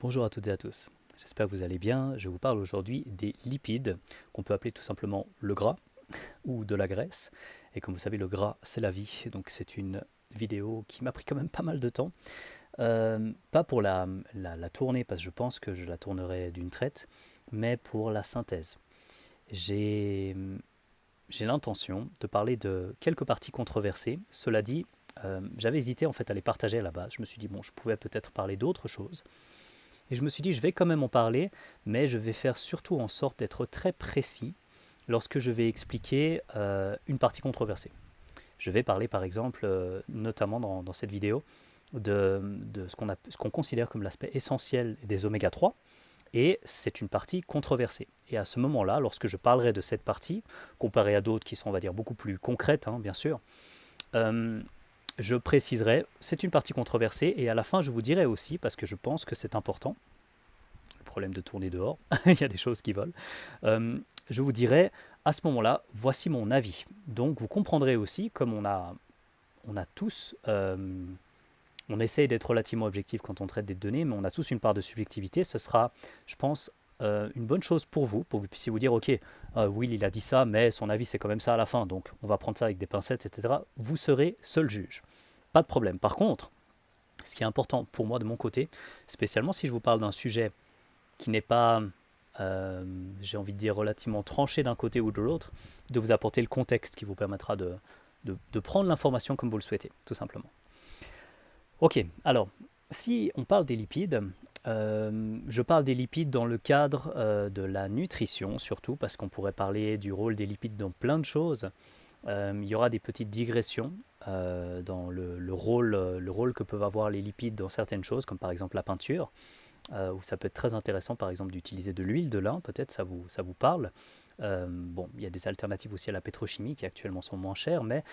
Bonjour à toutes et à tous, j'espère que vous allez bien. Je vous parle aujourd'hui des lipides, qu'on peut appeler tout simplement le gras ou de la graisse. Et comme vous savez, le gras, c'est la vie, donc c'est une vidéo qui m'a pris quand même pas mal de temps. Pas pour la tourner, parce que je pense que je la tournerai d'une traite, mais pour la synthèse. J'ai j'ai l'intention de parler de quelques parties controversées. Cela dit, j'avais hésité en fait à les partager à la base. Je me suis dit, bon, je pouvais peut-être parler d'autres choses. Et je me suis dit, je vais quand même en parler, mais je vais faire surtout en sorte d'être très précis lorsque je vais expliquer une partie controversée. Je vais parler par exemple, notamment dans cette vidéo, de ce qu'on considère comme l'aspect essentiel des oméga 3, et c'est une partie controversée. Et à ce moment-là, lorsque je parlerai de cette partie, comparée à d'autres qui sont, on va dire, beaucoup plus concrètes, hein, bien sûr, euh, je préciserai, c'est une partie controversée, et à la fin, je vous dirai aussi, parce que je pense que c'est important, le problème de tourner dehors, il y a des choses qui volent, je vous dirai, à ce moment-là, voici mon avis. Donc, vous comprendrez aussi, comme on a tous, on essaye d'être relativement objectif quand on traite des données, mais on a tous une part de subjectivité, ce sera, je pense, une bonne chose pour que vous puissiez vous dire, ok, Will il a dit ça, mais son avis c'est quand même ça à la fin, donc on va prendre ça avec des pincettes, etc. Vous serez seul juge. Pas de problème. Par contre, ce qui est important pour moi de mon côté, spécialement si je vous parle d'un sujet qui n'est pas, j'ai envie de dire, relativement tranché d'un côté ou de l'autre, de vous apporter le contexte qui vous permettra de prendre l'information comme vous le souhaitez, tout simplement. Ok, alors, si on parle des lipides, je parle des lipides dans le cadre de la nutrition, surtout, parce qu'on pourrait parler du rôle des lipides dans plein de choses. Il y aura des petites digressions dans le rôle que peuvent avoir les lipides dans certaines choses, comme par exemple la peinture, où ça peut être très intéressant, par exemple, d'utiliser de l'huile de lin, peut-être ça vous parle. Bon, il y a des alternatives aussi à la pétrochimie qui actuellement sont moins chères, mais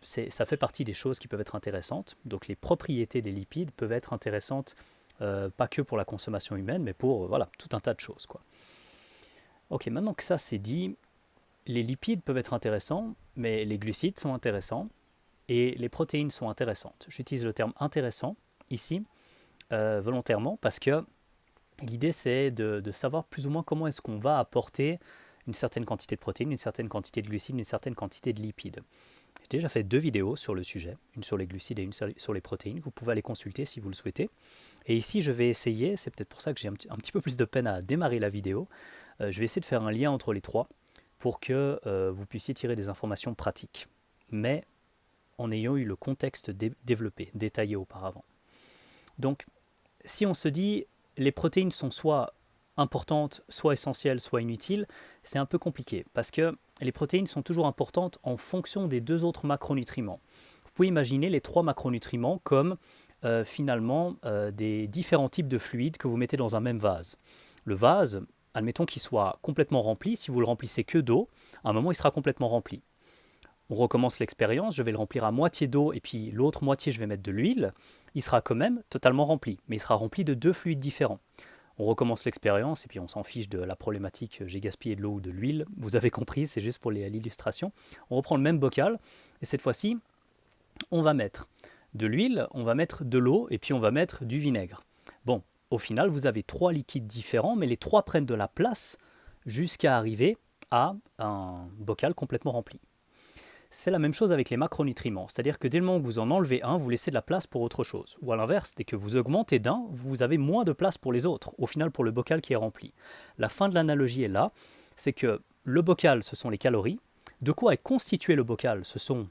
ça fait partie des choses qui peuvent être intéressantes. Donc les propriétés des lipides peuvent être intéressantes, pas que pour la consommation humaine, mais pour voilà, tout un tas de choses, quoi. Ok, maintenant que ça c'est dit, les lipides peuvent être intéressants, mais les glucides sont intéressants et les protéines sont intéressantes. J'utilise le terme intéressant ici volontairement parce que l'idée c'est de savoir plus ou moins comment est-ce qu'on va apporter une certaine quantité de protéines, une certaine quantité de glucides, une certaine quantité de lipides. J'ai déjà fait 2 vidéos sur le sujet, une sur les glucides et une sur les protéines. Vous pouvez aller consulter si vous le souhaitez. Et ici, je vais essayer, c'est peut-être pour ça que j'ai un petit peu plus de peine à démarrer la vidéo, je vais essayer de faire un lien entre les trois pour que vous puissiez tirer des informations pratiques, mais en ayant eu le contexte développé, détaillé auparavant. Donc, si on se dit les protéines sont soit importantes, soit essentielles, soit inutiles, c'est un peu compliqué parce que les protéines sont toujours importantes en fonction des 2 autres macronutriments. Vous pouvez imaginer les 3 macronutriments comme finalement des différents types de fluides que vous mettez dans un même vase. Le vase, admettons qu'il soit complètement rempli, si vous le remplissez que d'eau, à un moment il sera complètement rempli. On recommence l'expérience, je vais le remplir à moitié d'eau et puis l'autre moitié je vais mettre de l'huile, il sera quand même totalement rempli, mais il sera rempli de 2 fluides différents. On recommence l'expérience et puis on s'en fiche de la problématique j'ai gaspillé de l'eau ou de l'huile, vous avez compris, c'est juste pour l'illustration. On reprend le même bocal et cette fois-ci on va mettre de l'huile, on va mettre de l'eau et puis on va mettre du vinaigre. Bon, au final vous avez 3 liquides différents mais les 3 prennent de la place jusqu'à arriver à un bocal complètement rempli. C'est la même chose avec les macronutriments, c'est-à-dire que dès le moment que vous en enlevez un, vous laissez de la place pour autre chose. Ou à l'inverse, dès que vous augmentez d'un, vous avez moins de place pour les autres, au final pour le bocal qui est rempli. La fin de l'analogie est là, c'est que le bocal, ce sont les calories. De quoi est constitué le bocal? Ce sont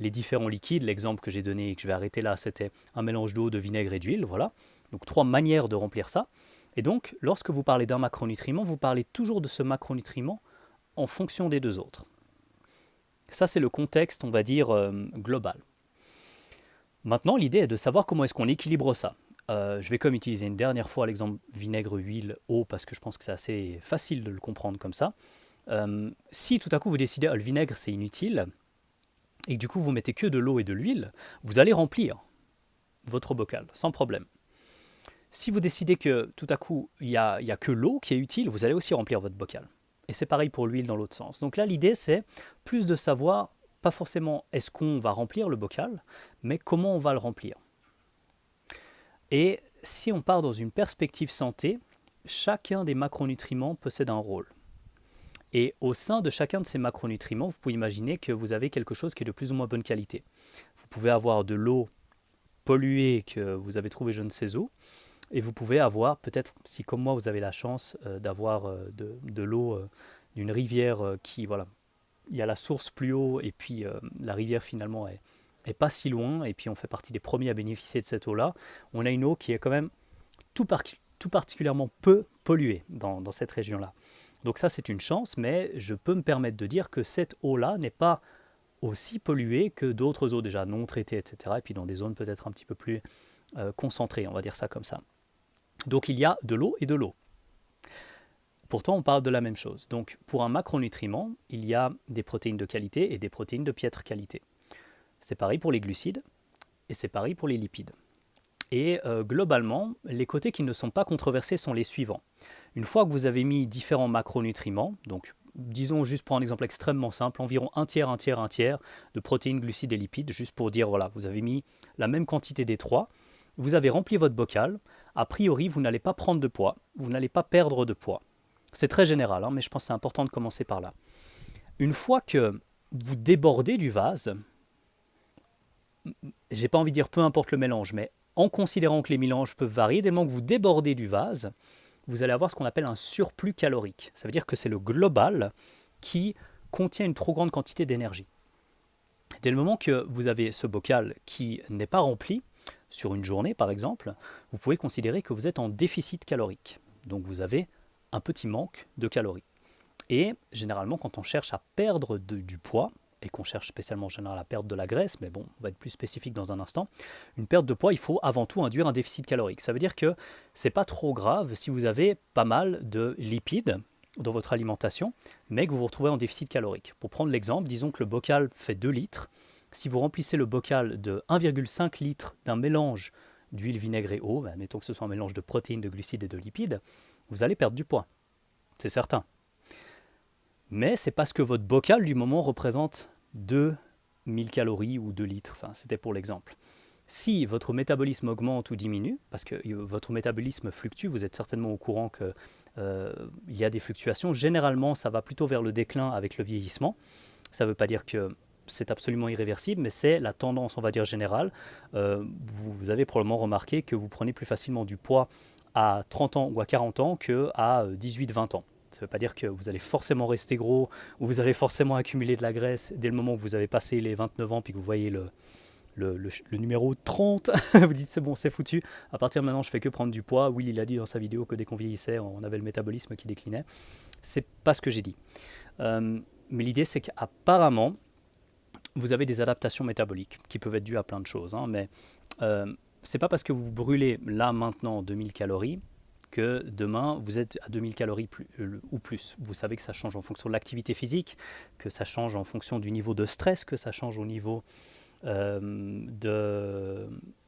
les différents liquides. L'exemple que j'ai donné et que je vais arrêter là, c'était un mélange d'eau, de vinaigre et d'huile, voilà. Donc 3 manières de remplir ça. Et donc, lorsque vous parlez d'un macronutriment, vous parlez toujours de ce macronutriment en fonction des 2 autres. Ça, c'est le contexte, on va dire, global. Maintenant, l'idée est de savoir comment est-ce qu'on équilibre ça. Je vais comme utiliser une dernière fois l'exemple vinaigre, huile, eau, parce que je pense que c'est assez facile de le comprendre comme ça. Si tout à coup vous décidez, le vinaigre c'est inutile, et que du coup vous mettez que de l'eau et de l'huile, vous allez remplir votre bocal, sans problème. Si vous décidez que tout à coup il y a que l'eau qui est utile, vous allez aussi remplir votre bocal. Et c'est pareil pour l'huile dans l'autre sens. Donc là, l'idée, c'est plus de savoir, pas forcément est-ce qu'on va remplir le bocal, mais comment on va le remplir. Et si on part dans une perspective santé, chacun des macronutriments possède un rôle. Et au sein de chacun de ces macronutriments, vous pouvez imaginer que vous avez quelque chose qui est de plus ou moins bonne qualité. Vous pouvez avoir de l'eau polluée que vous avez trouvée je ne sais où, et vous pouvez avoir, peut-être, si comme moi vous avez la chance d'avoir de l'eau d'une rivière qui, voilà, il y a la source plus haut, et puis la rivière finalement est pas si loin, et puis on fait partie des premiers à bénéficier de cette eau-là, on a une eau qui est quand même tout particulièrement peu polluée dans cette région-là. Donc ça, c'est une chance, mais je peux me permettre de dire que cette eau-là n'est pas aussi polluée que d'autres eaux déjà non traitées, etc. Et puis dans des zones peut-être un petit peu plus concentrées, on va dire ça comme ça. Donc il y a de l'eau et de l'eau. Pourtant, on parle de la même chose. Donc pour un macronutriment, il y a des protéines de qualité et des protéines de piètre qualité. C'est pareil pour les glucides et c'est pareil pour les lipides. Et globalement, les côtés qui ne sont pas controversés sont les suivants. Une fois que vous avez mis différents macronutriments, donc disons juste pour un exemple extrêmement simple, environ un tiers de protéines, glucides et lipides, juste pour dire, voilà, vous avez mis la même quantité des trois, vous avez rempli votre bocal, a priori, vous n'allez pas prendre de poids, vous n'allez pas perdre de poids. C'est très général, hein, mais je pense que c'est important de commencer par là. Une fois que vous débordez du vase, j'ai pas envie de dire peu importe le mélange, mais en considérant que les mélanges peuvent varier, dès le moment que vous débordez du vase, vous allez avoir ce qu'on appelle un surplus calorique. Ça veut dire que c'est le global qui contient une trop grande quantité d'énergie. Dès le moment que vous avez ce bocal qui n'est pas rempli, sur une journée par exemple, vous pouvez considérer que vous êtes en déficit calorique. Donc vous avez un petit manque de calories. Et généralement, quand on cherche à perdre du poids, et qu'on cherche spécialement en général à perdre de la graisse, mais bon, on va être plus spécifique dans un instant, une perte de poids, il faut avant tout induire un déficit calorique. Ça veut dire que c'est pas trop grave si vous avez pas mal de lipides dans votre alimentation, mais que vous vous retrouvez en déficit calorique. Pour prendre l'exemple, disons que le bocal fait 2 litres. Si vous remplissez le bocal de 1,5 litre d'un mélange d'huile, vinaigre et eau, mettons que ce soit un mélange de protéines, de glucides et de lipides, vous allez perdre du poids. C'est certain. Mais c'est parce que votre bocal du moment représente 2000 calories ou 2 litres, enfin c'était pour l'exemple. Si votre métabolisme augmente ou diminue, parce que votre métabolisme fluctue, vous êtes certainement au courant qu'il y a des fluctuations, généralement ça va plutôt vers le déclin avec le vieillissement. Ça ne veut pas dire que c'est absolument irréversible, mais c'est la tendance, on va dire, générale. Vous avez probablement remarqué que vous prenez plus facilement du poids à 30 ans ou à 40 ans qu'à 18-20 ans. Ça ne veut pas dire que vous allez forcément rester gros ou vous allez forcément accumuler de la graisse dès le moment où vous avez passé les 29 ans puis que vous voyez le numéro 30. Vous dites c'est bon, c'est foutu. À partir de maintenant, je fais que prendre du poids. Will, il a dit dans sa vidéo que dès qu'on vieillissait, on avait le métabolisme qui déclinait. C'est pas ce que j'ai dit. Mais l'idée, c'est qu'apparemment, vous avez des adaptations métaboliques qui peuvent être dues à plein de choses. Hein, mais c'est pas parce que vous brûlez là maintenant 2000 calories que demain vous êtes à 2000 calories ou plus. Vous savez que ça change en fonction de l'activité physique, que ça change en fonction du niveau de stress, que ça change au niveau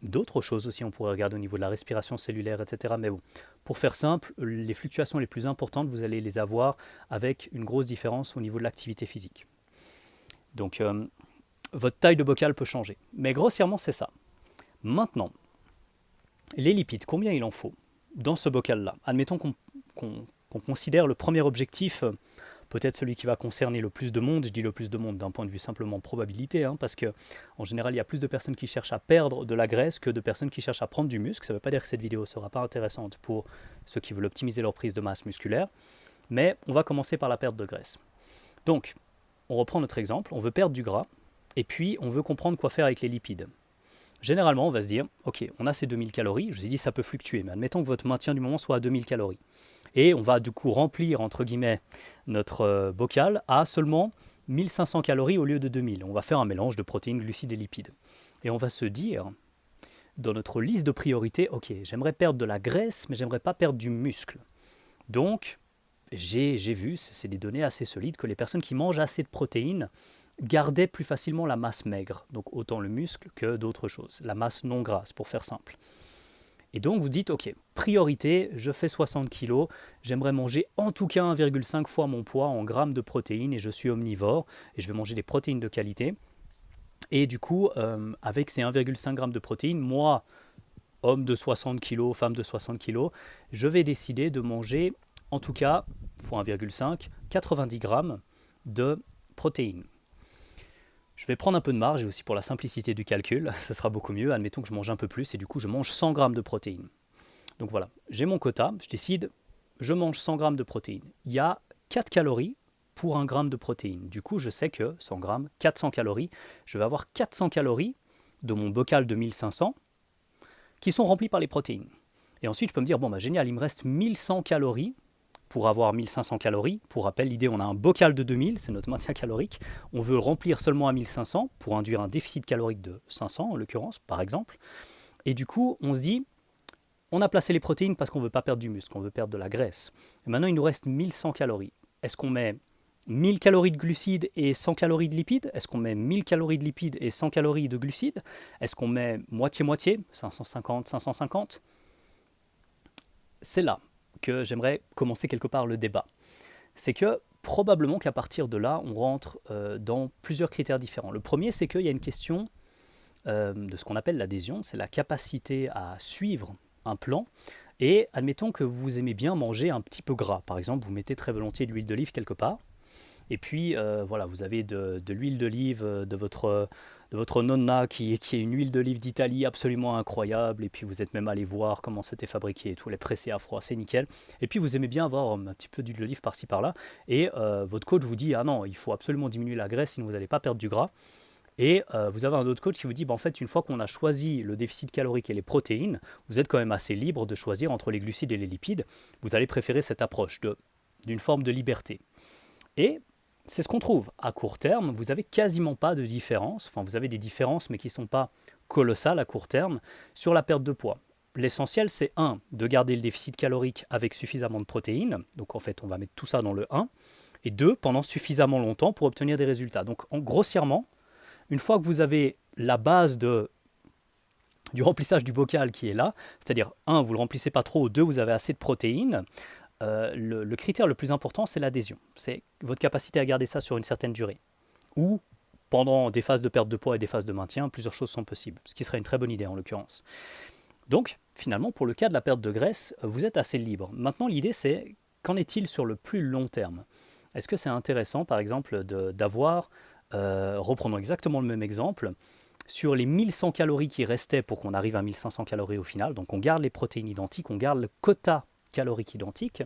d'autres choses aussi. On pourrait regarder au niveau de la respiration cellulaire, etc. Mais bon, pour faire simple, les fluctuations les plus importantes, vous allez les avoir avec une grosse différence au niveau de l'activité physique. Donc, votre taille de bocal peut changer. Mais grossièrement, c'est ça. Maintenant, les lipides, combien il en faut dans ce bocal-là? Admettons qu'on considère le premier objectif, peut-être celui qui va concerner le plus de monde. Je dis le plus de monde d'un point de vue simplement probabilité, hein, parce qu'en général, il y a plus de personnes qui cherchent à perdre de la graisse que de personnes qui cherchent à prendre du muscle. Ça ne veut pas dire que cette vidéo ne sera pas intéressante pour ceux qui veulent optimiser leur prise de masse musculaire, mais on va commencer par la perte de graisse. Donc, on reprend notre exemple, on veut perdre du gras, et puis on veut comprendre quoi faire avec les lipides. Généralement, on va se dire, ok, on a ces 2000 calories, je vous ai dit ça peut fluctuer, mais admettons que votre maintien du moment soit à 2000 calories. Et on va du coup remplir, entre guillemets, notre bocal à seulement 1500 calories au lieu de 2000. On va faire un mélange de protéines, glucides et lipides. Et on va se dire, dans notre liste de priorités, ok, j'aimerais perdre de la graisse, mais j'aimerais pas perdre du muscle. Donc, j'ai vu, c'est des données assez solides, que les personnes qui mangent assez de protéines gardaient plus facilement la masse maigre, donc autant le muscle que d'autres choses, la masse non grasse pour faire simple. Et donc vous dites, ok, priorité, je fais 60 kg, j'aimerais manger en tout cas 1,5 fois mon poids en grammes de protéines et je suis omnivore et je vais manger des protéines de qualité. Et du coup, avec ces 1,5 g de protéines, moi, homme de 60 kg, femme de 60 kg, je vais décider de manger, en tout cas, fois 1,5, 90 grammes de protéines. Je vais prendre un peu de marge, et aussi pour la simplicité du calcul, ce sera beaucoup mieux. Admettons que je mange un peu plus, et du coup, je mange 100 grammes de protéines. Donc voilà, j'ai mon quota, je décide, je mange 100 grammes de protéines. Il y a 4 calories pour 1 gramme de protéines. Du coup, je sais que 100 grammes, 400 calories, je vais avoir 400 calories de mon bocal de 1500 qui sont remplis par les protéines. Et ensuite, je peux me dire, bon, bah, génial, il me reste 1100 calories pour avoir 1500 calories. Pour rappel, l'idée, on a un bocal de 2000, c'est notre maintien calorique. On veut remplir seulement à 1500 pour induire un déficit calorique de 500, en l'occurrence, par exemple. Et du coup, on se dit, on a placé les protéines parce qu'on ne veut pas perdre du muscle, on veut perdre de la graisse. Et maintenant, il nous reste 1100 calories. Est-ce qu'on met 1000 calories de glucides et 100 calories de lipides? Est-ce qu'on met 1000 calories de lipides et 100 calories de glucides? Est-ce qu'on met moitié-moitié, 550, 550? C'est là que j'aimerais commencer quelque part le débat. C'est que probablement qu'à partir de là, on rentre dans plusieurs critères différents. Le premier, c'est qu'il y a une question de ce qu'on appelle l'adhésion, c'est la capacité à suivre un plan. Et admettons que vous aimez bien manger un petit peu gras. Par exemple, vous mettez très volontiers de l'huile d'olive quelque part. Et puis, voilà, vous avez de l'huile d'olive de votre nonna qui est une huile d'olive d'Italie absolument incroyable. Et puis, vous êtes même allé voir comment c'était fabriqué et tout, les pressés à froid, c'est nickel. Et puis, vous aimez bien avoir un petit peu d'huile d'olive par-ci par-là. Et votre coach vous dit, ah non, il faut absolument diminuer la graisse, sinon vous n'allez pas perdre du gras. Et vous avez un autre coach qui vous dit, bah, en fait, une fois qu'on a choisi le déficit calorique et les protéines, vous êtes quand même assez libre de choisir entre les glucides et les lipides. Vous allez préférer cette approche d'une forme de liberté. Et c'est ce qu'on trouve. À court terme, vous n'avez quasiment pas de différence. Enfin, vous avez des différences, mais qui ne sont pas colossales à court terme, sur la perte de poids. L'essentiel, c'est de garder le déficit calorique avec suffisamment de protéines. Donc, en fait, on va mettre tout ça dans le 1. Et 2, pendant suffisamment longtemps pour obtenir des résultats. Donc, grossièrement, une fois que vous avez la base du remplissage du bocal qui est là, c'est-à-dire 1, vous ne le remplissez pas trop, 2, vous avez assez de protéines, le critère le plus important, c'est l'adhésion. C'est votre capacité à garder ça sur une certaine durée. Ou pendant des phases de perte de poids et des phases de maintien, plusieurs choses sont possibles, ce qui serait une très bonne idée en l'occurrence. Donc, finalement, pour le cas de la perte de graisse, vous êtes assez libre. Maintenant, l'idée, c'est qu'en est-il sur le plus long terme? Est-ce que c'est intéressant, par exemple, d'avoir, reprenons exactement le même exemple, sur les 1100 calories qui restaient pour qu'on arrive à 1500 calories au final, donc on garde les protéines identiques, on garde le quota calorique identique.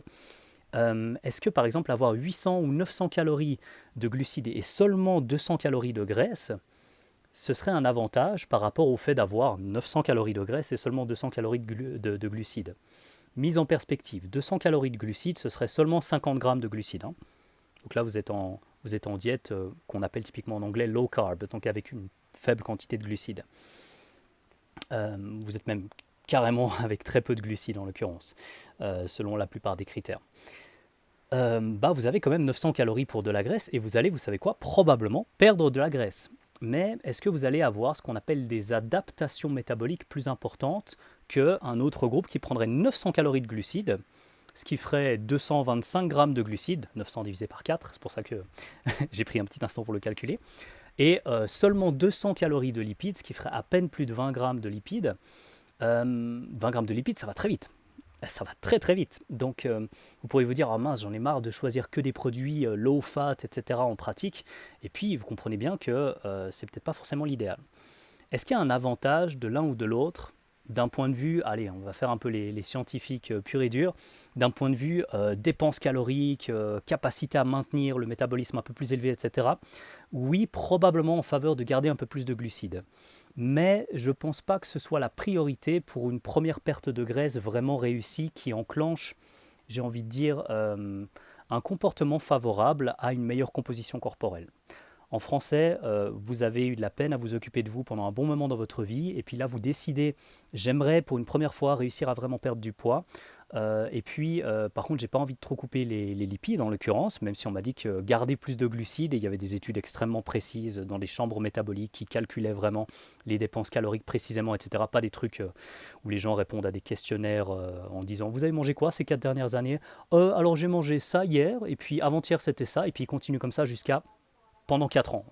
Est-ce que par exemple avoir 800 ou 900 calories de glucides et seulement 200 calories de graisse, ce serait un avantage par rapport au fait d'avoir 900 calories de graisse et seulement 200 calories de glucides? Mise en perspective, 200 calories de glucides, ce serait seulement 50 grammes de glucides. Hein. Donc là, vous êtes en diète qu'on appelle typiquement en anglais low carb, donc avec une faible quantité de glucides. Vous êtes même carrément avec très peu de glucides en l'occurrence, selon la plupart des critères. Vous avez quand même 900 calories pour de la graisse et vous allez, vous savez quoi, probablement perdre de la graisse. Mais est-ce que vous allez avoir ce qu'on appelle des adaptations métaboliques plus importantes qu'un autre groupe qui prendrait 900 calories de glucides, ce qui ferait 225 grammes de glucides, 900 divisé par 4, c'est pour ça que j'ai pris un petit instant pour le calculer, et seulement 200 calories de lipides, ce qui ferait à peine plus de 20 grammes de lipides. 20 grammes de lipides, ça va très vite. Ça va très très vite. Donc vous pourriez vous dire, ah mince, j'en ai marre de choisir que des produits low fat, etc. en pratique. Et puis vous comprenez bien que c'est peut-être pas forcément l'idéal. Est-ce qu'il y a un avantage de l'un ou de l'autre d'un point de vue, allez, on va faire un peu les scientifiques purs et durs, d'un point de vue dépenses caloriques, capacité à maintenir le métabolisme un peu plus élevé, etc. Oui, probablement en faveur de garder un peu plus de glucides. Mais je ne pense pas que ce soit la priorité pour une première perte de graisse vraiment réussie qui enclenche, j'ai envie de dire, un comportement favorable à une meilleure composition corporelle. En français, vous avez eu de la peine à vous occuper de vous pendant un bon moment dans votre vie, et puis là vous décidez, j'aimerais pour une première fois réussir à vraiment perdre du poids, et puis par contre j'ai pas envie de trop couper les lipides en l'occurrence, même si on m'a dit que garder plus de glucides, et il y avait des études extrêmement précises dans les chambres métaboliques qui calculaient vraiment les dépenses caloriques précisément, etc. Pas des trucs où les gens répondent à des questionnaires en disant vous avez mangé quoi ces 4 dernières années? Alors j'ai mangé ça hier, et puis avant-hier c'était ça, et puis ils continuent comme ça jusqu'à pendant 4 ans.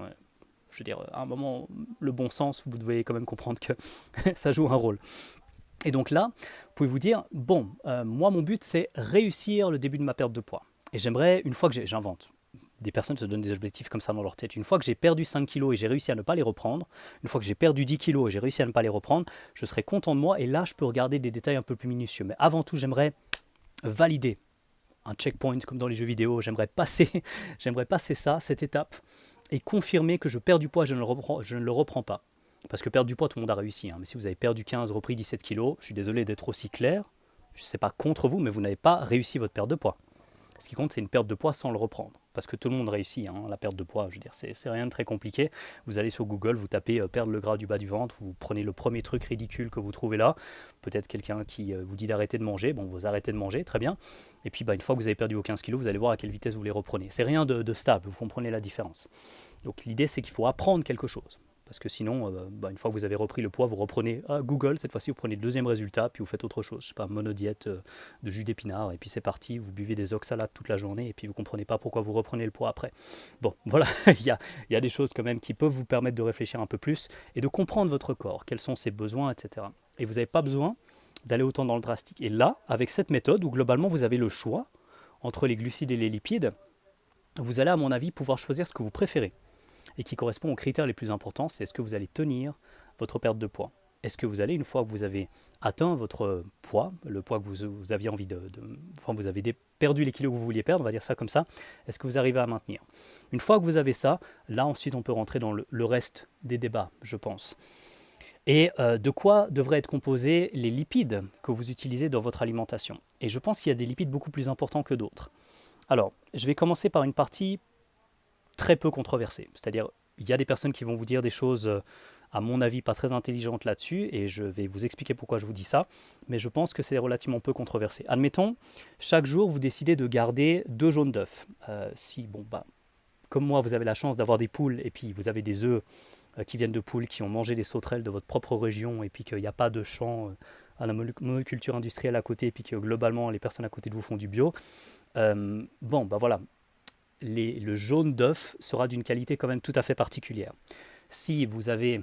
Je veux dire, à un moment, le bon sens, vous devez quand même comprendre que ça joue un rôle. Et donc là, vous pouvez vous dire, bon, moi mon but c'est réussir le début de ma perte de poids. Et j'aimerais, une fois que j'invente, des personnes se donnent des objectifs comme ça dans leur tête, une fois que j'ai perdu 5 kilos et j'ai réussi à ne pas les reprendre, une fois que j'ai perdu 10 kilos et j'ai réussi à ne pas les reprendre, je serai content de moi et là je peux regarder des détails un peu plus minutieux. Mais avant tout, j'aimerais valider un checkpoint comme dans les jeux vidéo, j'aimerais passer ça, cette étape, et confirmer que je perds du poids, je ne le reprends pas. Parce que perdre du poids, tout le monde a réussi. Hein. Mais si vous avez perdu 15, repris 17 kilos, je suis désolé d'être aussi clair, je ne sais pas contre vous, mais vous n'avez pas réussi votre perte de poids. Ce qui compte, c'est une perte de poids sans le reprendre. Parce que tout le monde réussit, hein, la perte de poids, je veux dire, c'est rien de très compliqué. Vous allez sur Google, vous tapez perdre le gras du bas du ventre, vous prenez le premier truc ridicule que vous trouvez là, peut-être quelqu'un qui vous dit d'arrêter de manger, bon, vous arrêtez de manger, très bien. Et puis, une fois que vous avez perdu vos 15 kilos, vous allez voir à quelle vitesse vous les reprenez. C'est rien de stable, vous comprenez la différence. Donc l'idée, c'est qu'il faut apprendre quelque chose. Parce que sinon, une fois que vous avez repris le poids, vous reprenez Google, cette fois-ci vous prenez le deuxième résultat, puis vous faites autre chose, je sais pas, monodiète de jus d'épinard, et puis c'est parti, vous buvez des oxalates toute la journée, et puis vous comprenez pas pourquoi vous reprenez le poids après. Bon, voilà, il y a des choses quand même qui peuvent vous permettre de réfléchir un peu plus, et de comprendre votre corps, quels sont ses besoins, etc. Et vous n'avez pas besoin d'aller autant dans le drastique. Et là, avec cette méthode, où globalement vous avez le choix entre les glucides et les lipides, vous allez à mon avis pouvoir choisir ce que vous préférez, et qui correspond aux critères les plus importants, c'est est-ce que vous allez tenir votre perte de poids. Est-ce que vous allez, une fois que vous avez atteint votre poids, le poids que vous aviez envie enfin vous avez perdu les kilos que vous vouliez perdre, on va dire ça comme ça, est-ce que vous arrivez à maintenir? Une fois que vous avez ça, là ensuite on peut rentrer dans le reste des débats, je pense. Et de quoi devraient être composés les lipides que vous utilisez dans votre alimentation? Et je pense qu'il y a des lipides beaucoup plus importants que d'autres. Alors, je vais commencer par une partie très peu controversé. C'est-à-dire, il y a des personnes qui vont vous dire des choses, à mon avis, pas très intelligentes là-dessus, et je vais vous expliquer pourquoi je vous dis ça, mais je pense que c'est relativement peu controversé. Admettons, chaque jour, vous décidez de garder 2 jaunes d'œufs. Comme moi, vous avez la chance d'avoir des poules, et puis vous avez des œufs qui viennent de poules qui ont mangé des sauterelles de votre propre région, et puis qu'il n'y a pas de champ à la monoculture industrielle à côté, et puis que globalement, les personnes à côté de vous font du bio. Voilà. Le jaune d'œuf sera d'une qualité quand même tout à fait particulière. Si vous avez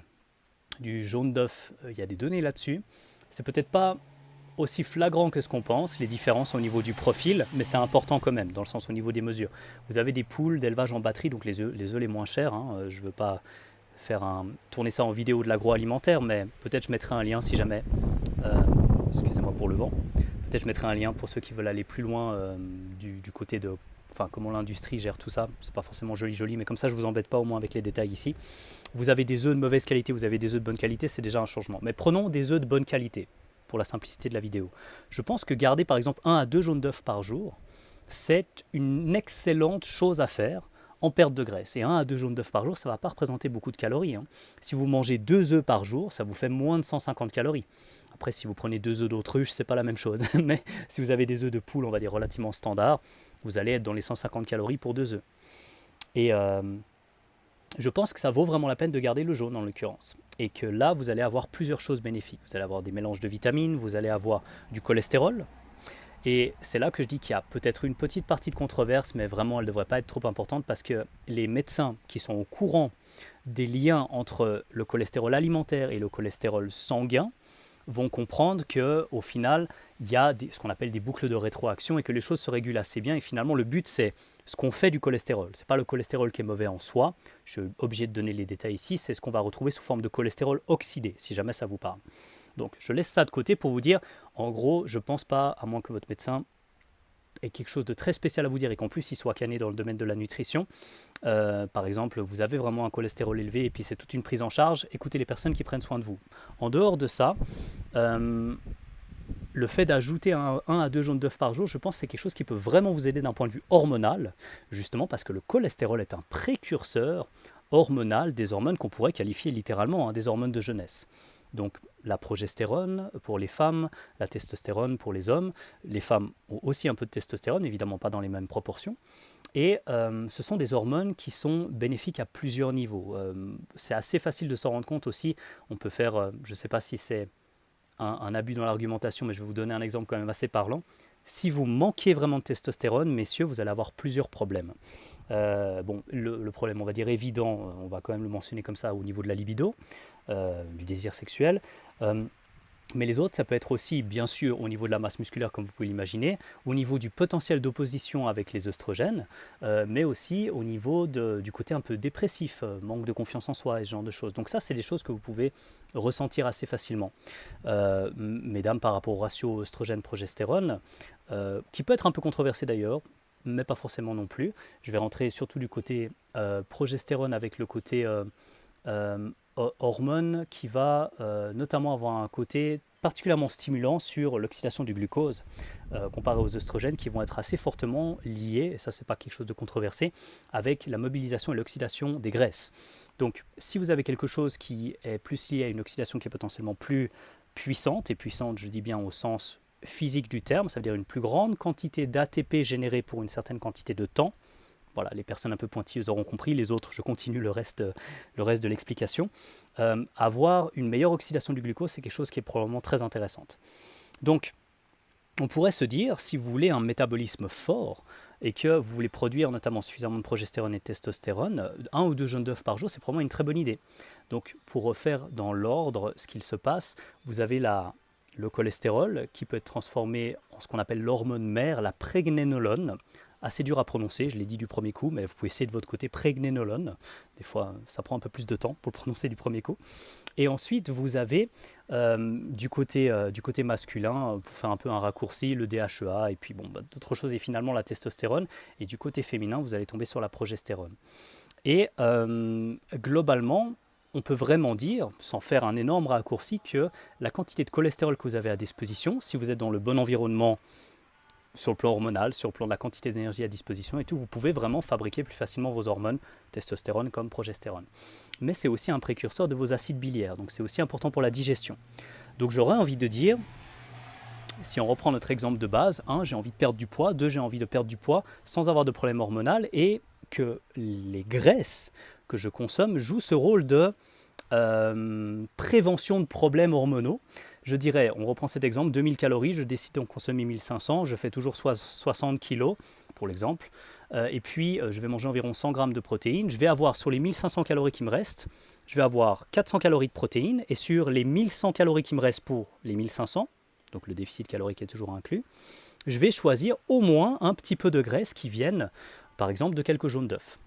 du jaune d'œuf, il y a des données là-dessus, c'est peut-être pas aussi flagrant que ce qu'on pense, les différences au niveau du profil, mais c'est important quand même, dans le sens au niveau des mesures. Vous avez des poules d'élevage en batterie, donc les œufs les moins chers, je ne veux pas tourner ça en vidéo de l'agroalimentaire, mais peut-être je mettrai un lien si jamais, excusez-moi pour le vent, peut-être je mettrai un lien pour ceux qui veulent aller plus loin du côté de comment l'industrie gère tout ça, c'est pas forcément joli, mais comme ça je vous embête pas au moins avec les détails ici. Vous avez des œufs de mauvaise qualité, vous avez des œufs de bonne qualité, c'est déjà un changement. Mais prenons des œufs de bonne qualité, pour la simplicité de la vidéo. Je pense que garder par exemple 1 à 2 jaunes d'œufs par jour, c'est une excellente chose à faire en perte de graisse. Et 1 à 2 jaunes d'œufs par jour, ça ne va pas représenter beaucoup de calories. Si vous mangez 2 œufs par jour, ça vous fait moins de 150 calories. Après, si vous prenez 2 œufs d'autruche, c'est pas la même chose. Mais si vous avez des œufs de poule, on va dire relativement standard, vous allez être dans les 150 calories pour 2 œufs. Et je pense que ça vaut vraiment la peine de garder le jaune en l'occurrence. Et que là, vous allez avoir plusieurs choses bénéfiques. Vous allez avoir des mélanges de vitamines, vous allez avoir du cholestérol. Et c'est là que je dis qu'il y a peut-être une petite partie de controverse, mais vraiment elle ne devrait pas être trop importante parce que les médecins qui sont au courant des liens entre le cholestérol alimentaire et le cholestérol sanguin vont comprendre qu'au final, il y a ce qu'on appelle des boucles de rétroaction et que les choses se régulent assez bien. Et finalement, le but, c'est ce qu'on fait du cholestérol. Ce n'est pas le cholestérol qui est mauvais en soi. Je suis obligé de donner les détails ici. C'est ce qu'on va retrouver sous forme de cholestérol oxydé, si jamais ça vous parle. Donc, je laisse ça de côté pour vous dire, en gros, je ne pense pas, à moins que votre médecin ait quelque chose de très spécial à vous dire et qu'en plus, il soit canné dans le domaine de la nutrition. Par exemple, vous avez vraiment un cholestérol élevé et puis c'est toute une prise en charge, écoutez les personnes qui prennent soin de vous. En dehors de ça, le fait d'ajouter 1 à 2 jaunes d'œufs par jour, je pense que c'est quelque chose qui peut vraiment vous aider d'un point de vue hormonal, justement parce que le cholestérol est un précurseur hormonal des hormones qu'on pourrait qualifier littéralement des hormones de jeunesse. Donc la progestérone pour les femmes, la testostérone pour les hommes. Les femmes ont aussi un peu de testostérone, évidemment pas dans les mêmes proportions. Et ce sont des hormones qui sont bénéfiques à plusieurs niveaux. C'est assez facile de s'en rendre compte aussi. On peut faire, je ne sais pas si c'est un abus dans l'argumentation, mais je vais vous donner un exemple quand même assez parlant. Si vous manquez vraiment de testostérone, messieurs, vous allez avoir plusieurs problèmes. Le problème, on va dire évident, on va quand même le mentionner comme ça au niveau de la libido, du désir sexuel. Mais les autres, ça peut être aussi, bien sûr, au niveau de la masse musculaire, comme vous pouvez l'imaginer, au niveau du potentiel d'opposition avec les œstrogènes, mais aussi au niveau du côté un peu dépressif, manque de confiance en soi et ce genre de choses. Donc ça, c'est des choses que vous pouvez ressentir assez facilement. Mesdames, par rapport au ratio œstrogène-progestérone, qui peut être un peu controversé d'ailleurs, mais pas forcément non plus. Je vais rentrer surtout du côté progestérone avec le côté hormone qui va notamment avoir un côté particulièrement stimulant sur l'oxydation du glucose comparé aux œstrogènes qui vont être assez fortement liés, et ça c'est pas quelque chose de controversé, avec la mobilisation et l'oxydation des graisses. Donc si vous avez quelque chose qui est plus lié à une oxydation qui est potentiellement plus puissante, et puissante je dis bien au sens physique du terme, ça veut dire une plus grande quantité d'ATP générée pour une certaine quantité de temps. Voilà, les personnes un peu pointilleuses auront compris, les autres, je continue le reste de l'explication. Avoir une meilleure oxydation du glucose, c'est quelque chose qui est probablement très intéressante. Donc, on pourrait se dire, si vous voulez un métabolisme fort et que vous voulez produire notamment suffisamment de progestérone et de testostérone, 1 ou 2 jaunes d'œufs par jour, c'est probablement une très bonne idée. Donc, pour refaire dans l'ordre ce qu'il se passe, vous avez le cholestérol qui peut être transformé en ce qu'on appelle l'hormone mère, la prégnénolone. Assez dur à prononcer, je l'ai dit du premier coup, mais vous pouvez essayer de votre côté prégnénolone. Des fois, ça prend un peu plus de temps pour le prononcer du premier coup. Et ensuite, vous avez du côté masculin, pour faire un peu un raccourci, le DHEA, et puis d'autres choses, et finalement la testostérone. Et du côté féminin, vous allez tomber sur la progestérone. Et globalement, on peut vraiment dire, sans faire un énorme raccourci, que la quantité de cholestérol que vous avez à disposition, si vous êtes dans le bon environnement, sur le plan hormonal, sur le plan de la quantité d'énergie à disposition et tout, vous pouvez vraiment fabriquer plus facilement vos hormones, testostérone comme progestérone. Mais c'est aussi un précurseur de vos acides biliaires, donc c'est aussi important pour la digestion. Donc j'aurais envie de dire, si on reprend notre exemple de base, 1, j'ai envie de perdre du poids, 2, j'ai envie de perdre du poids sans avoir de problème hormonal, et que les graisses que je consomme jouent ce rôle de prévention de problèmes hormonaux. Je dirais, on reprend cet exemple, 2000 calories, je décide d'en consommer 1500, je fais toujours 60 kilos, pour l'exemple, et puis je vais manger environ 100 grammes de protéines. Je vais avoir, sur les 1500 calories qui me restent, je vais avoir 400 calories de protéines, et sur les 1100 calories qui me restent pour les 1500, donc le déficit calorique est toujours inclus, je vais choisir au moins un petit peu de graisse qui viennent, par exemple, de quelques jaunes d'œufs.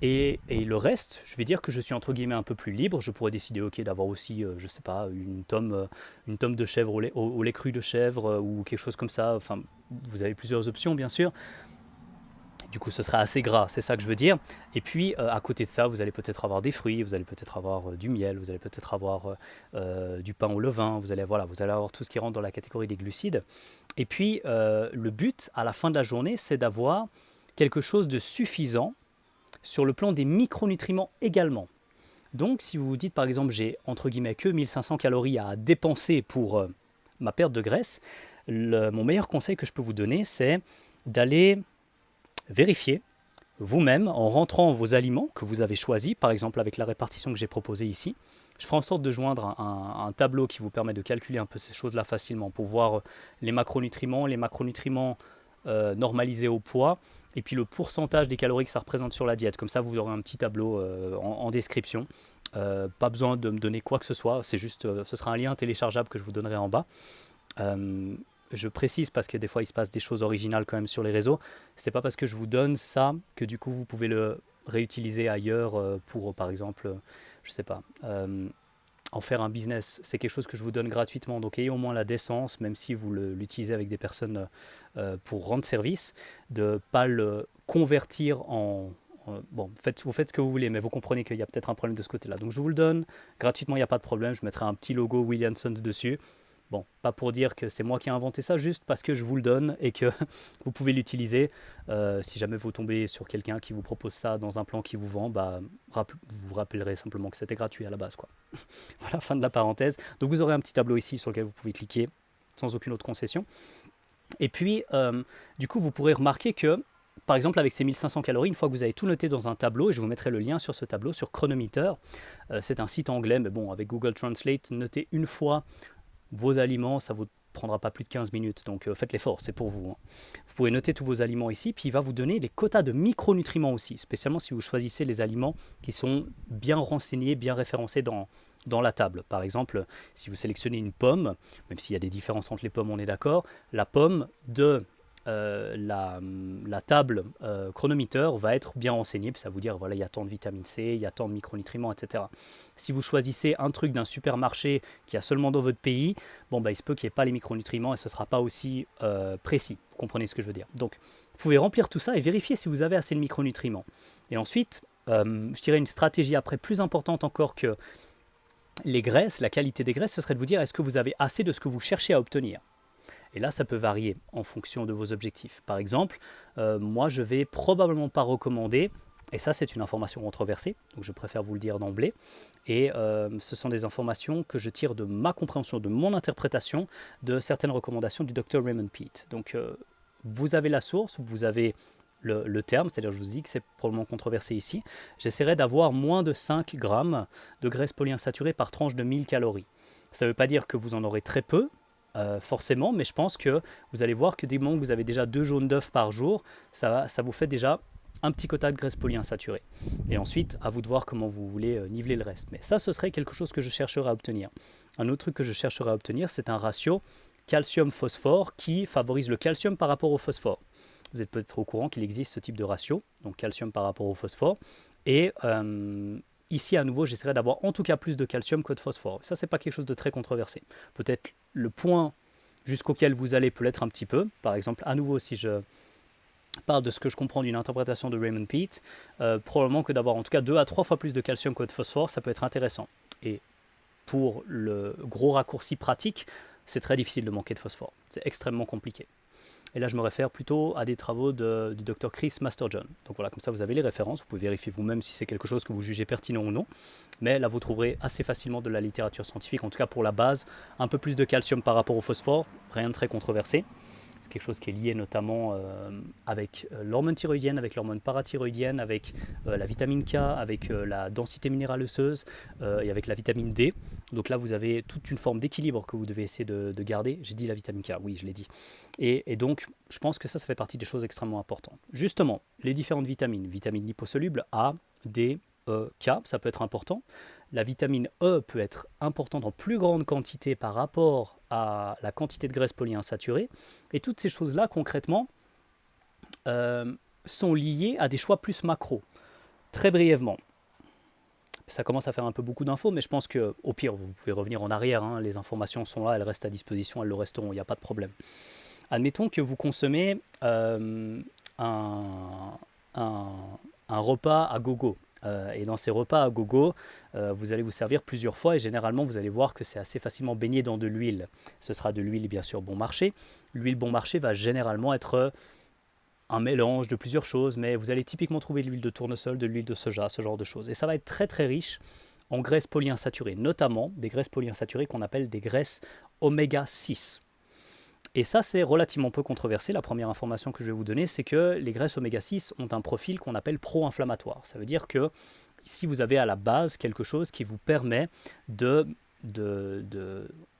Et le reste, je vais dire que je suis entre guillemets un peu plus libre. Je pourrais décider d'avoir aussi, je sais pas, une tome de chèvre au lait cru de chèvre ou quelque chose comme ça. Enfin, vous avez plusieurs options, bien sûr. Du coup, ce sera assez gras, c'est ça que je veux dire. Et puis, à côté de ça, vous allez peut-être avoir des fruits, vous allez peut-être avoir du miel, vous allez peut-être avoir du pain au levain, vous allez avoir tout ce qui rentre dans la catégorie des glucides. Et puis, le but, à la fin de la journée, c'est d'avoir quelque chose de suffisant sur le plan des micronutriments également. Donc, si vous vous dites, par exemple, j'ai entre guillemets que 1500 calories à dépenser pour ma perte de graisse, mon meilleur conseil que je peux vous donner, c'est d'aller vérifier vous-même en rentrant vos aliments que vous avez choisis, par exemple avec la répartition que j'ai proposée ici. Je ferai en sorte de joindre un tableau qui vous permet de calculer un peu ces choses-là facilement pour voir les macronutriments normalisés au poids, et puis le pourcentage des calories que ça représente sur la diète. Comme ça, vous aurez un petit tableau en description. Pas besoin de me donner quoi que ce soit, c'est juste, ce sera un lien téléchargeable que je vous donnerai en bas. Je précise parce que des fois il se passe des choses originales quand même sur les réseaux. C'est pas parce que je vous donne ça que du coup vous pouvez le réutiliser ailleurs pour par exemple, je sais pas, en faire un business. C'est quelque chose que je vous donne gratuitement, donc ayez au moins la décence, même si vous l'utilisez avec des personnes pour rendre service, de ne pas le convertir en... Bon, vous faites ce que vous voulez, mais vous comprenez qu'il y a peut-être un problème de ce côté-là. Donc je vous le donne gratuitement, il n'y a pas de problème, je mettrai un petit logo Williamson's dessus. Bon, pas pour dire que c'est moi qui ai inventé ça, juste parce que je vous le donne et que vous pouvez l'utiliser. Si jamais vous tombez sur quelqu'un qui vous propose ça dans un plan qui vous vend, vous vous rappellerez simplement que c'était gratuit à la base, quoi. Voilà, fin de la parenthèse. Donc vous aurez un petit tableau ici sur lequel vous pouvez cliquer sans aucune autre concession. Et puis, du coup, vous pourrez remarquer que, par exemple, avec ces 1500 calories, une fois que vous avez tout noté dans un tableau, et je vous mettrai le lien sur ce tableau, sur Chronometer, c'est un site anglais, mais bon, avec Google Translate, notez une fois vos aliments, ça ne vous prendra pas plus de 15 minutes, donc faites l'effort, c'est pour vous. Vous pouvez noter tous vos aliments ici, puis il va vous donner les quotas de micronutriments aussi, spécialement si vous choisissez les aliments qui sont bien renseignés, bien référencés dans dans la table. Par exemple, si vous sélectionnez une pomme, même s'il y a des différences entre les pommes, on est d'accord, la pomme de la table chronomètre va être bien renseignée, puis ça va vous dire voilà, il y a tant de vitamine C, il y a tant de micronutriments, etc. Si vous choisissez un truc d'un supermarché qui a seulement dans votre pays, bon, il se peut qu'il n'y ait pas les micronutriments et ce ne sera pas aussi précis. Vous comprenez ce que je veux dire. Donc, vous pouvez remplir tout ça et vérifier si vous avez assez de micronutriments. Et ensuite, je dirais une stratégie après plus importante encore que les graisses, la qualité des graisses, ce serait de vous dire est-ce que vous avez assez de ce que vous cherchez à obtenir. Et là, ça peut varier en fonction de vos objectifs. Par exemple, moi, je ne vais probablement pas recommander, et ça, c'est une information controversée, donc je préfère vous le dire d'emblée, et ce sont des informations que je tire de ma compréhension, de mon interprétation de certaines recommandations du Dr Raymond Peat. Donc, vous avez la source, vous avez le terme, c'est-à-dire je vous dis que c'est probablement controversé ici. J'essaierai d'avoir moins de 5 grammes de graisse polyinsaturée par tranche de 1000 calories. Ça ne veut pas dire que vous en aurez très peu, forcément, mais je pense que vous allez voir que dès le moment que vous avez déjà 2 jaunes d'œufs par jour, ça vous fait déjà un petit quota de graisse polyinsaturée. Et ensuite, à vous de voir comment vous voulez niveler le reste. Mais ça, ce serait quelque chose que je chercherai à obtenir. Un autre truc que je chercherai à obtenir, c'est un ratio calcium-phosphore qui favorise le calcium par rapport au phosphore. Vous êtes peut-être au courant qu'il existe ce type de ratio, donc calcium par rapport au phosphore. Et ici, à nouveau, j'essaierai d'avoir en tout cas plus de calcium que de phosphore. Ça, c'est pas quelque chose de très controversé. Peut-être le point jusqu'auquel vous allez peut l'être un petit peu. Par exemple, à nouveau, si je parle de ce que je comprends d'une interprétation de Raymond Peat, probablement que d'avoir en tout cas 2 à 3 fois plus de calcium que de phosphore, ça peut être intéressant. Et pour le gros raccourci pratique, c'est très difficile de manquer de phosphore. C'est extrêmement compliqué. Et là, je me réfère plutôt à des travaux du Dr Chris Masterjohn. Donc voilà, comme ça, vous avez les références. Vous pouvez vérifier vous-même si c'est quelque chose que vous jugez pertinent ou non. Mais là, vous trouverez assez facilement de la littérature scientifique, en tout cas pour la base, un peu plus de calcium par rapport au phosphore, rien de très controversé. C'est quelque chose qui est lié notamment avec l'hormone thyroïdienne, avec l'hormone parathyroïdienne, avec la vitamine K, avec la densité minérale osseuse et avec la vitamine D. Donc là, vous avez toute une forme d'équilibre que vous devez essayer de garder. J'ai dit la vitamine K, oui, je l'ai dit. Et donc, je pense que ça fait partie des choses extrêmement importantes. Justement, les différentes vitamines. Vitamine liposoluble A, D, E, K, ça peut être important. La vitamine E peut être importante en plus grande quantité par rapport à la quantité de graisse polyinsaturée. Et toutes ces choses-là, concrètement, sont liées à des choix plus macro. Très brièvement, ça commence à faire un peu beaucoup d'infos, mais je pense qu'au pire, vous pouvez revenir en arrière. Hein, les informations sont là, elles restent à disposition, elles le resteront, il n'y a pas de problème. Admettons que vous consommez un repas à gogo. Et dans ces repas à gogo, vous allez vous servir plusieurs fois et généralement vous allez voir que c'est assez facilement baigné dans de l'huile. Ce sera de l'huile bien sûr bon marché. L'huile bon marché va généralement être un mélange de plusieurs choses, mais vous allez typiquement trouver de l'huile de tournesol, de l'huile de soja, ce genre de choses. Et ça va être très très riche en graisses polyinsaturées, notamment des graisses polyinsaturées qu'on appelle des graisses oméga 6. Et ça, c'est relativement peu controversé. La première information que je vais vous donner, c'est que les graisses oméga 6 ont un profil qu'on appelle pro-inflammatoire. Ça veut dire que si vous avez à la base quelque chose qui vous permet de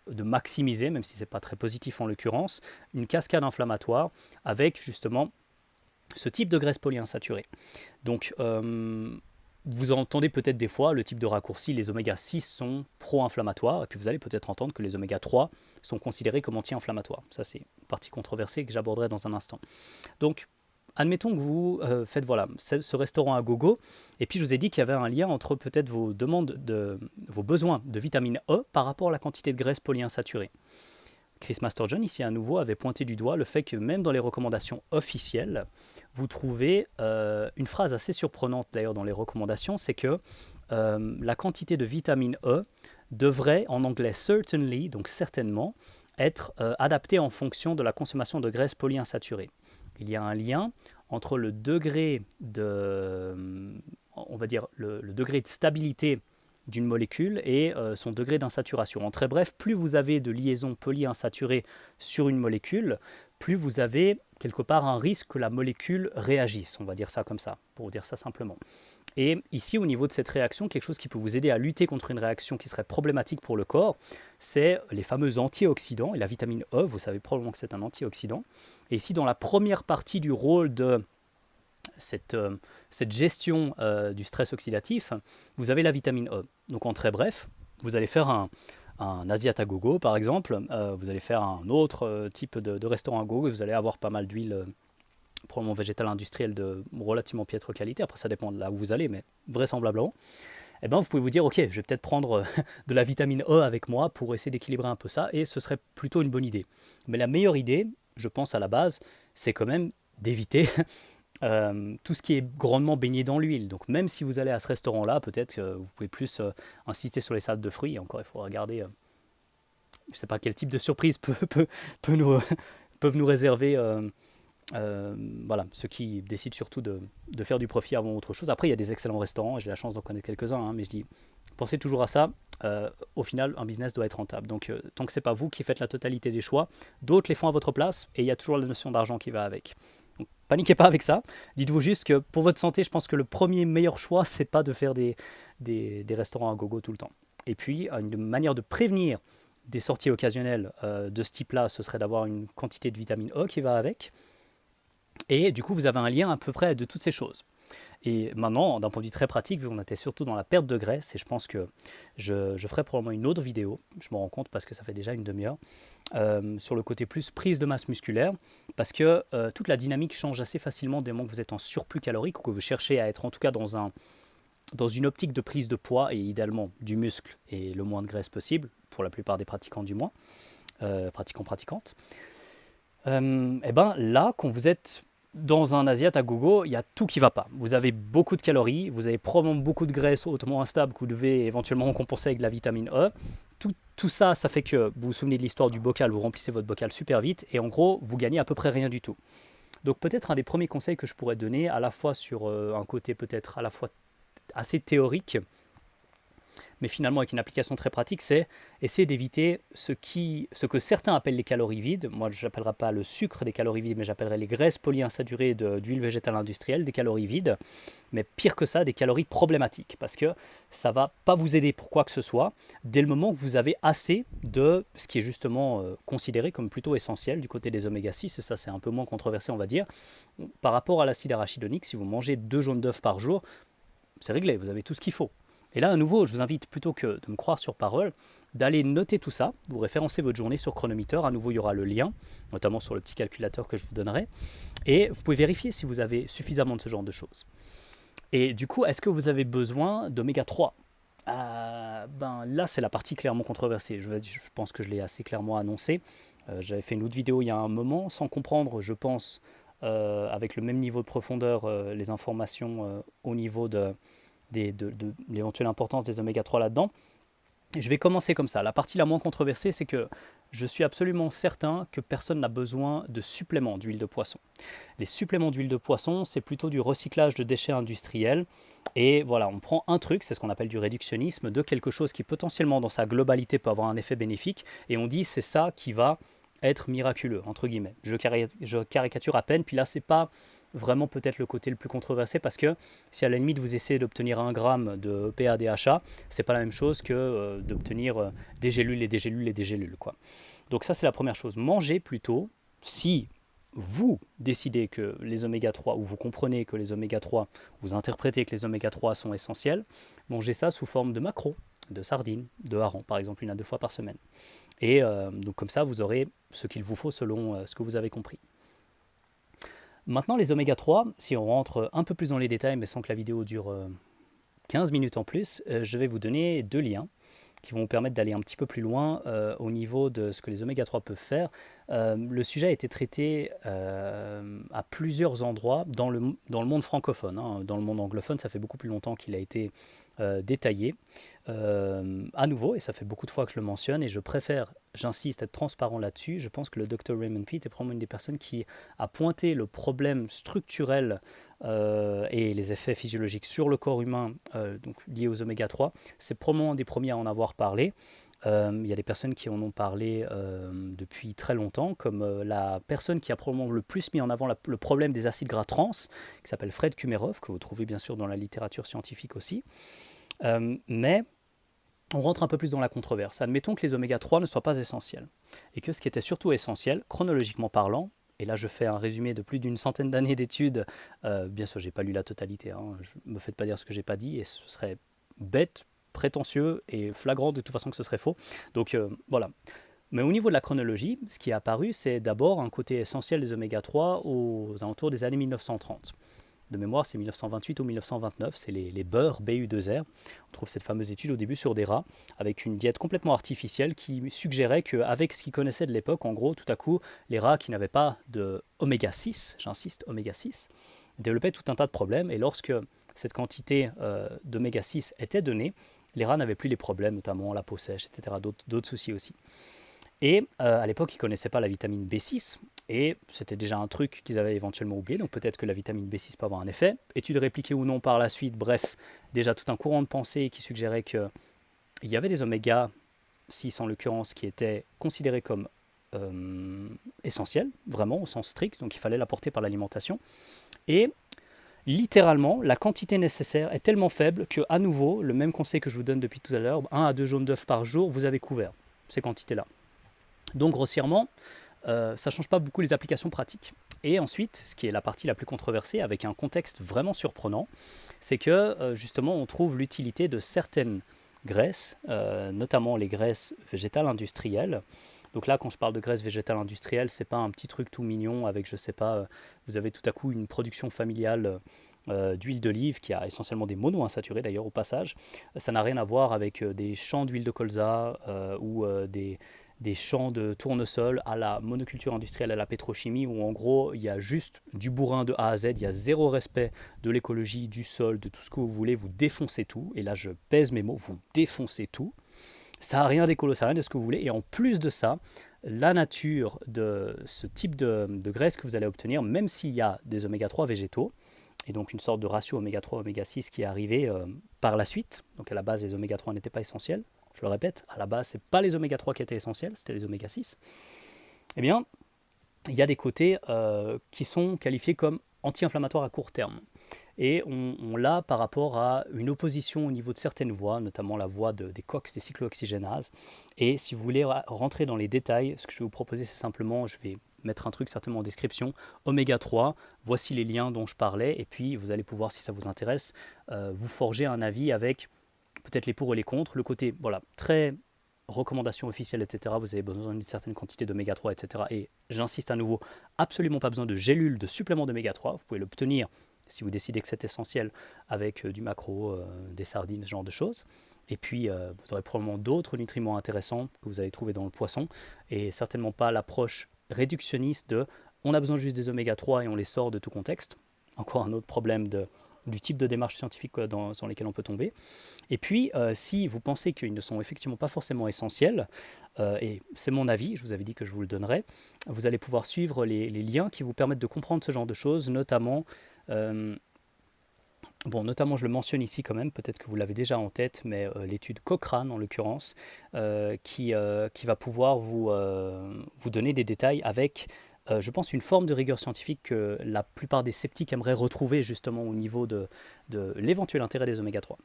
maximiser, même si ce n'est pas très positif en l'occurrence, une cascade inflammatoire avec justement ce type de graisse polyinsaturée. Donc, vous entendez peut-être des fois le type de raccourci, les oméga 6 sont pro-inflammatoires, et puis vous allez peut-être entendre que les oméga 3 sont considérés comme anti-inflammatoires. Ça, c'est une partie controversée que j'aborderai dans un instant. Donc, admettons que vous faites voilà, ce restaurant à gogo, et puis je vous ai dit qu'il y avait un lien entre peut-être vos besoins de vitamine E par rapport à la quantité de graisse polyinsaturée. Chris Masterjohn, ici à nouveau, avait pointé du doigt le fait que même dans les recommandations officielles, vous trouvez une phrase assez surprenante d'ailleurs dans les recommandations, c'est que la quantité de vitamine E devrait, en anglais certainly, donc certainement, être adaptée en fonction de la consommation de graisse polyinsaturée. Il y a un lien entre le degré on va dire, le degré de stabilité d'une molécule et son degré d'insaturation. En très bref, plus vous avez de liaisons polyinsaturées sur une molécule, plus vous avez quelque part un risque que la molécule réagisse, on va dire ça comme ça, pour dire ça simplement. Et ici, au niveau de cette réaction, quelque chose qui peut vous aider à lutter contre une réaction qui serait problématique pour le corps, c'est les fameux antioxydants. Et la vitamine E, vous savez probablement que c'est un antioxydant. Et ici, dans la première partie du rôle de cette gestion du stress oxydatif, vous avez la vitamine E. Donc en très bref, vous allez faire un Asiat à gogo par exemple, vous allez faire un autre type de restaurant à gogo et vous allez avoir pas mal d'huile probablement végétale industrielle de relativement piètre qualité, après ça dépend de là où vous allez, mais vraisemblablement, eh ben, vous pouvez vous dire ok, je vais peut-être prendre de la vitamine E avec moi pour essayer d'équilibrer un peu ça, et ce serait plutôt une bonne idée. Mais la meilleure idée, je pense à la base, c'est quand même d'éviter tout ce qui est grandement baigné dans l'huile. Donc même si vous allez à ce restaurant-là, peut-être que vous pouvez plus insister sur les salades de fruits. Encore, il faut regarder, je ne sais pas quel type de surprise peut nous, peuvent nous réserver voilà, ceux qui décident surtout de faire du profit avant autre chose. Après, il y a des excellents restaurants, j'ai la chance d'en connaître quelques-uns, hein, mais je dis, pensez toujours à ça. Au final, un business doit être rentable. Donc, tant que ce n'est pas vous qui faites la totalité des choix, d'autres les font à votre place, et il y a toujours la notion d'argent qui va avec. Donc, paniquez pas avec ça. Dites-vous juste que pour votre santé, je pense que le premier meilleur choix, c'est pas de faire des restaurants à gogo tout le temps. Et puis, une manière de prévenir des sorties occasionnelles de ce type-là, ce serait d'avoir une quantité de vitamine E qui va avec. Et du coup, vous avez un lien à peu près de toutes ces choses. Et maintenant, d'un point de vue très pratique, vu qu'on était surtout dans la perte de graisse, et je pense que je ferai probablement une autre vidéo, je me rends compte parce que ça fait déjà une demi-heure, sur le côté plus prise de masse musculaire, parce que toute la dynamique change assez facilement dès moment que vous êtes en surplus calorique, ou que vous cherchez à être en tout cas dans une optique de prise de poids, et idéalement du muscle et le moins de graisse possible, pour la plupart des pratiquants du moins, pratiquantes. Et ben là, quand vous êtes dans un Asiat à gogo, il y a tout qui ne va pas. Vous avez beaucoup de calories, vous avez probablement beaucoup de graisse hautement instable que vous devez éventuellement compenser avec de la vitamine E. Tout ça, ça fait que vous vous souvenez de l'histoire du bocal, vous remplissez votre bocal super vite et en gros, vous gagnez à peu près rien du tout. Donc peut-être un des premiers conseils que je pourrais donner, à la fois sur un côté peut-être à la fois assez théorique, mais finalement avec une application très pratique, c'est essayer d'éviter ce que certains appellent les calories vides. Moi, je n'appellerai pas le sucre des calories vides, mais j'appellerai les graisses polyinsaturées d'huile végétale industrielle des calories vides. Mais pire que ça, des calories problématiques, parce que ça ne va pas vous aider pour quoi que ce soit, dès le moment que vous avez assez de ce qui est justement considéré comme plutôt essentiel du côté des oméga 6, et ça c'est un peu moins controversé on va dire, par rapport à l'acide arachidonique. Si vous mangez 2 jaunes d'œufs par jour, c'est réglé, vous avez tout ce qu'il faut. Et là, à nouveau, je vous invite, plutôt que de me croire sur parole, d'aller noter tout ça. Vous référencez votre journée sur Chronometer. À nouveau, il y aura le lien, notamment sur le petit calculateur que je vous donnerai. Et vous pouvez vérifier si vous avez suffisamment de ce genre de choses. Et du coup, est-ce que vous avez besoin d'oméga 3 ? Ben, là, c'est la partie clairement controversée. Je pense que je l'ai assez clairement annoncé. J'avais fait une autre vidéo il y a un moment, sans comprendre, je pense, avec le même niveau de profondeur, les informations au niveau de l'éventuelle importance des oméga 3 là-dedans. Et je vais commencer comme ça. La partie la moins controversée, c'est que je suis absolument certain que personne n'a besoin de suppléments d'huile de poisson. Les suppléments d'huile de poisson, c'est plutôt du recyclage de déchets industriels. Et voilà, on prend un truc, c'est ce qu'on appelle du réductionnisme, de quelque chose qui potentiellement dans sa globalité peut avoir un effet bénéfique, et on dit c'est ça qui va être miraculeux, entre guillemets. Je caricature à peine, puis là c'est pas vraiment peut-être le côté le plus controversé, parce que si à la limite vous essayez d'obtenir 1 gramme de EPA DHA, c'est pas la même chose que d'obtenir des gélules et des gélules et des gélules, quoi. Donc ça c'est la première chose. Mangez plutôt, si vous décidez que les oméga 3, ou vous comprenez que les oméga 3, vous interprétez que les oméga 3 sont essentiels, mangez ça sous forme de macros, de sardines, de harengs, par exemple 1 à 2 fois par semaine. Et donc comme ça vous aurez ce qu'il vous faut selon ce que vous avez compris. Maintenant, les oméga 3, si on rentre un peu plus dans les détails, mais sans que la vidéo dure 15 minutes en plus, je vais vous donner 2 liens qui vont vous permettre d'aller un petit peu plus loin au niveau de ce que les oméga 3 peuvent faire. Le sujet a été traité à plusieurs endroits dans le monde francophone. Hein. Dans le monde anglophone, ça fait beaucoup plus longtemps qu'il a été détaillé. À nouveau, et ça fait beaucoup de fois que je le mentionne, et j'insiste, être transparent là-dessus. Je pense que le Dr Raymond Peat est probablement une des personnes qui a pointé le problème structurel et les effets physiologiques sur le corps humain donc liés aux oméga 3. C'est probablement un des premiers à en avoir parlé. Il y a des personnes qui en ont parlé depuis très longtemps, comme la personne qui a probablement le plus mis en avant le problème des acides gras trans, qui s'appelle Fred Kumerov, que vous trouvez bien sûr dans la littérature scientifique aussi. Mais on rentre un peu plus dans la controverse. Admettons que les oméga 3 ne soient pas essentiels, et que ce qui était surtout essentiel, chronologiquement parlant, et là je fais un résumé de plus d'une centaine d'années d'études, bien sûr j'ai pas lu la totalité, hein, je me faites pas dire ce que j'ai pas dit, et ce serait bête prétentieux et flagrant de toute façon que ce serait faux. Donc voilà. Mais au niveau de la chronologie, ce qui est apparu, c'est d'abord un côté essentiel des oméga 3 aux alentours des années 1930. De mémoire, c'est 1928 ou 1929, c'est les beurres BU2R. On trouve cette fameuse étude au début sur des rats, avec une diète complètement artificielle qui suggérait qu'avec ce qu'ils connaissaient de l'époque, en gros, tout à coup, les rats qui n'avaient pas de oméga 6, j'insiste, oméga 6, développaient tout un tas de problèmes, et lorsque cette quantité d'oméga 6 était donnée, les rats n'avaient plus les problèmes, notamment la peau sèche, etc., d'autres soucis aussi. Et à l'époque, ils ne connaissaient pas la vitamine B6, et c'était déjà un truc qu'ils avaient éventuellement oublié, donc peut-être que la vitamine B6 peut avoir un effet. Étude répliquée ou non par la suite, bref, déjà tout un courant de pensée qui suggérait qu'il y avait des oméga 6 en l'occurrence qui étaient considérés comme essentiels, vraiment au sens strict, donc il fallait l'apporter par l'alimentation. Et littéralement, la quantité nécessaire est tellement faible que, à nouveau, le même conseil que je vous donne depuis tout à l'heure, 1 à 2 jaunes d'œufs par jour, vous avez couvert ces quantités-là. Donc grossièrement, ça ne change pas beaucoup les applications pratiques. Et ensuite, ce qui est la partie la plus controversée, avec un contexte vraiment surprenant, c'est que justement on trouve l'utilité de certaines graisses, notamment les graisses végétales industrielles. Donc là, quand je parle de graisse végétale industrielle, c'est pas un petit truc tout mignon avec, je sais pas, vous avez tout à coup une production familiale d'huile d'olive qui a essentiellement des monoinsaturés d'ailleurs au passage. Ça n'a rien à voir avec des champs d'huile de colza ou des champs de tournesol à la monoculture industrielle, à la pétrochimie, où en gros il y a juste du bourrin de A à Z, il y a zéro respect de l'écologie, du sol, de tout ce que vous voulez, vous défoncez tout, et là je pèse mes mots, vous défoncez tout. Ça n'a rien d'écolo, ça n'a rien de ce que vous voulez, et en plus de ça, la nature de ce type de graisse que vous allez obtenir, même s'il y a des oméga 3 végétaux, et donc une sorte de ratio oméga 3 oméga 6 qui est arrivé par la suite, donc à la base les oméga 3 n'étaient pas essentiels, je le répète, à la base ce n'est pas les oméga 3 qui étaient essentiels, c'était les oméga 6, eh bien il y a des côtés qui sont qualifiés comme anti-inflammatoires à court terme. Et on l'a par rapport à une opposition au niveau de certaines voies, notamment la voie des COX, des cyclooxygénases. Et si vous voulez rentrer dans les détails, ce que je vais vous proposer, c'est simplement, je vais mettre un truc certainement en description, oméga 3, voici les liens dont je parlais, et puis vous allez pouvoir, si ça vous intéresse, vous forger un avis avec peut-être les pour et les contre, le côté, voilà, très recommandations officielles, etc. Vous avez besoin d'une certaine quantité d'oméga 3, etc. Et j'insiste à nouveau, absolument pas besoin de gélules, de suppléments d'oméga 3, vous pouvez l'obtenir si vous décidez que c'est essentiel avec du maquereau, des sardines, ce genre de choses. Et puis, vous aurez probablement d'autres nutriments intéressants que vous allez trouver dans le poisson, et certainement pas l'approche réductionniste de on a besoin juste des oméga 3 et on les sort de tout contexte. Encore un autre problème du type de démarche scientifique dans lesquelles on peut tomber. Et puis, si vous pensez qu'ils ne sont effectivement pas forcément essentiels, et c'est mon avis, je vous avais dit que je vous le donnerais, vous allez pouvoir suivre les liens qui vous permettent de comprendre ce genre de choses, notamment, notamment je le mentionne ici quand même, peut-être que vous l'avez déjà en tête, mais l'étude Cochrane en l'occurrence, qui va pouvoir vous donner des détails avec je pense une forme de rigueur scientifique que la plupart des sceptiques aimeraient retrouver justement au niveau de l'éventuel intérêt des oméga 3.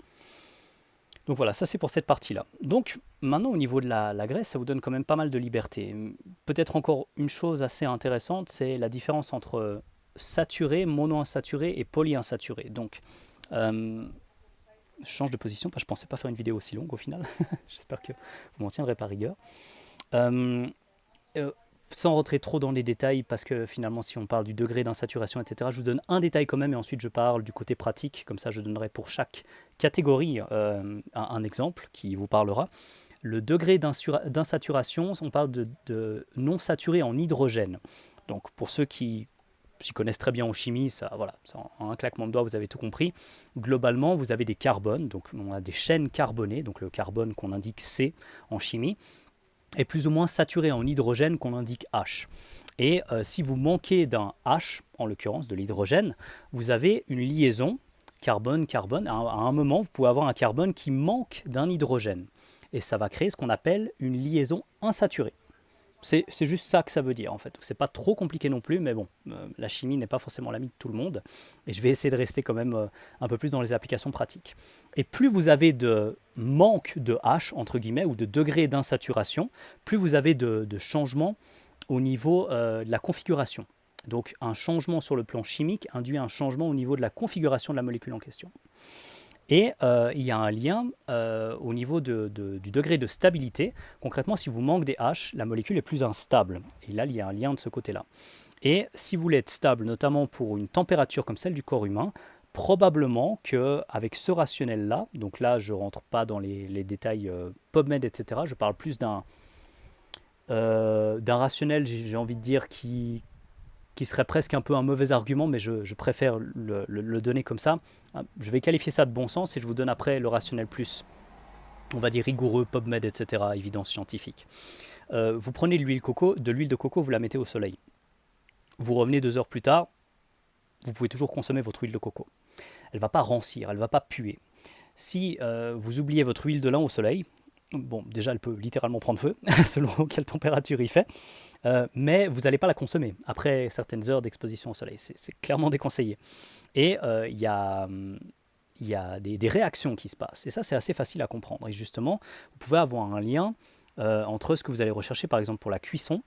Donc voilà, ça c'est pour cette partie-là. Donc maintenant au niveau de la graisse, ça vous donne quand même pas mal de liberté. Peut-être encore une chose assez intéressante, c'est la différence entre saturé, monoinsaturé et polyinsaturé. Donc je change de position, parce que je ne pensais pas faire une vidéo aussi longue au final. J'espère que vous m'en tiendrez par rigueur. Sans rentrer trop dans les détails, parce que finalement si on parle du degré d'insaturation, etc., je vous donne un détail quand même, et ensuite je parle du côté pratique, comme ça je donnerai pour chaque catégorie un exemple qui vous parlera. Le degré d'insaturation, on parle de non saturé en hydrogène. Donc pour ceux qui s'y connaissent très bien en chimie, ça, voilà, en un claquement de doigts vous avez tout compris. Globalement vous avez des carbones, donc on a des chaînes carbonées, donc le carbone qu'on indique C en chimie, est plus ou moins saturé en hydrogène qu'on indique H. Et si vous manquez d'un H, en l'occurrence de l'hydrogène, vous avez une liaison carbone-carbone. À un moment, vous pouvez avoir un carbone qui manque d'un hydrogène. Et ça va créer ce qu'on appelle une liaison insaturée. C'est juste ça que ça veut dire en fait. C'est pas trop compliqué non plus, mais bon, la chimie n'est pas forcément l'ami de tout le monde. Et je vais essayer de rester quand même un peu plus dans les applications pratiques. Et plus vous avez de manque de H, entre guillemets, ou de degré d'insaturation, plus vous avez de changements au niveau de la configuration. Donc un changement sur le plan chimique induit un changement au niveau de la configuration de la molécule en question. Et il y a un lien au niveau du degré de stabilité. Concrètement, si vous manquez des H, la molécule est plus instable. Et là, il y a un lien de ce côté-là. Et si vous voulez être stable, notamment pour une température comme celle du corps humain, probablement qu'avec ce rationnel-là, donc là je ne rentre pas dans les détails PubMed, etc., je parle plus d'un rationnel, j'ai envie de dire, qui serait presque un peu un mauvais argument, mais je préfère le donner comme ça. Je vais qualifier ça de bon sens et je vous donne après le rationnel plus, on va dire, rigoureux, PubMed, etc., évidence scientifique. Vous prenez de l'huile de coco, vous la mettez au soleil. Vous revenez 2 heures plus tard, vous pouvez toujours consommer votre huile de coco. Elle ne va pas rancir, elle ne va pas puer. Si vous oubliez votre huile de lin au soleil, bon, déjà elle peut littéralement prendre feu, selon quelle température il fait, mais vous n'allez pas la consommer après certaines heures d'exposition au soleil. C'est clairement déconseillé. Et il y a des réactions qui se passent. Et ça, c'est assez facile à comprendre. Et justement, vous pouvez avoir un lien entre ce que vous allez rechercher, par exemple, pour la cuisson,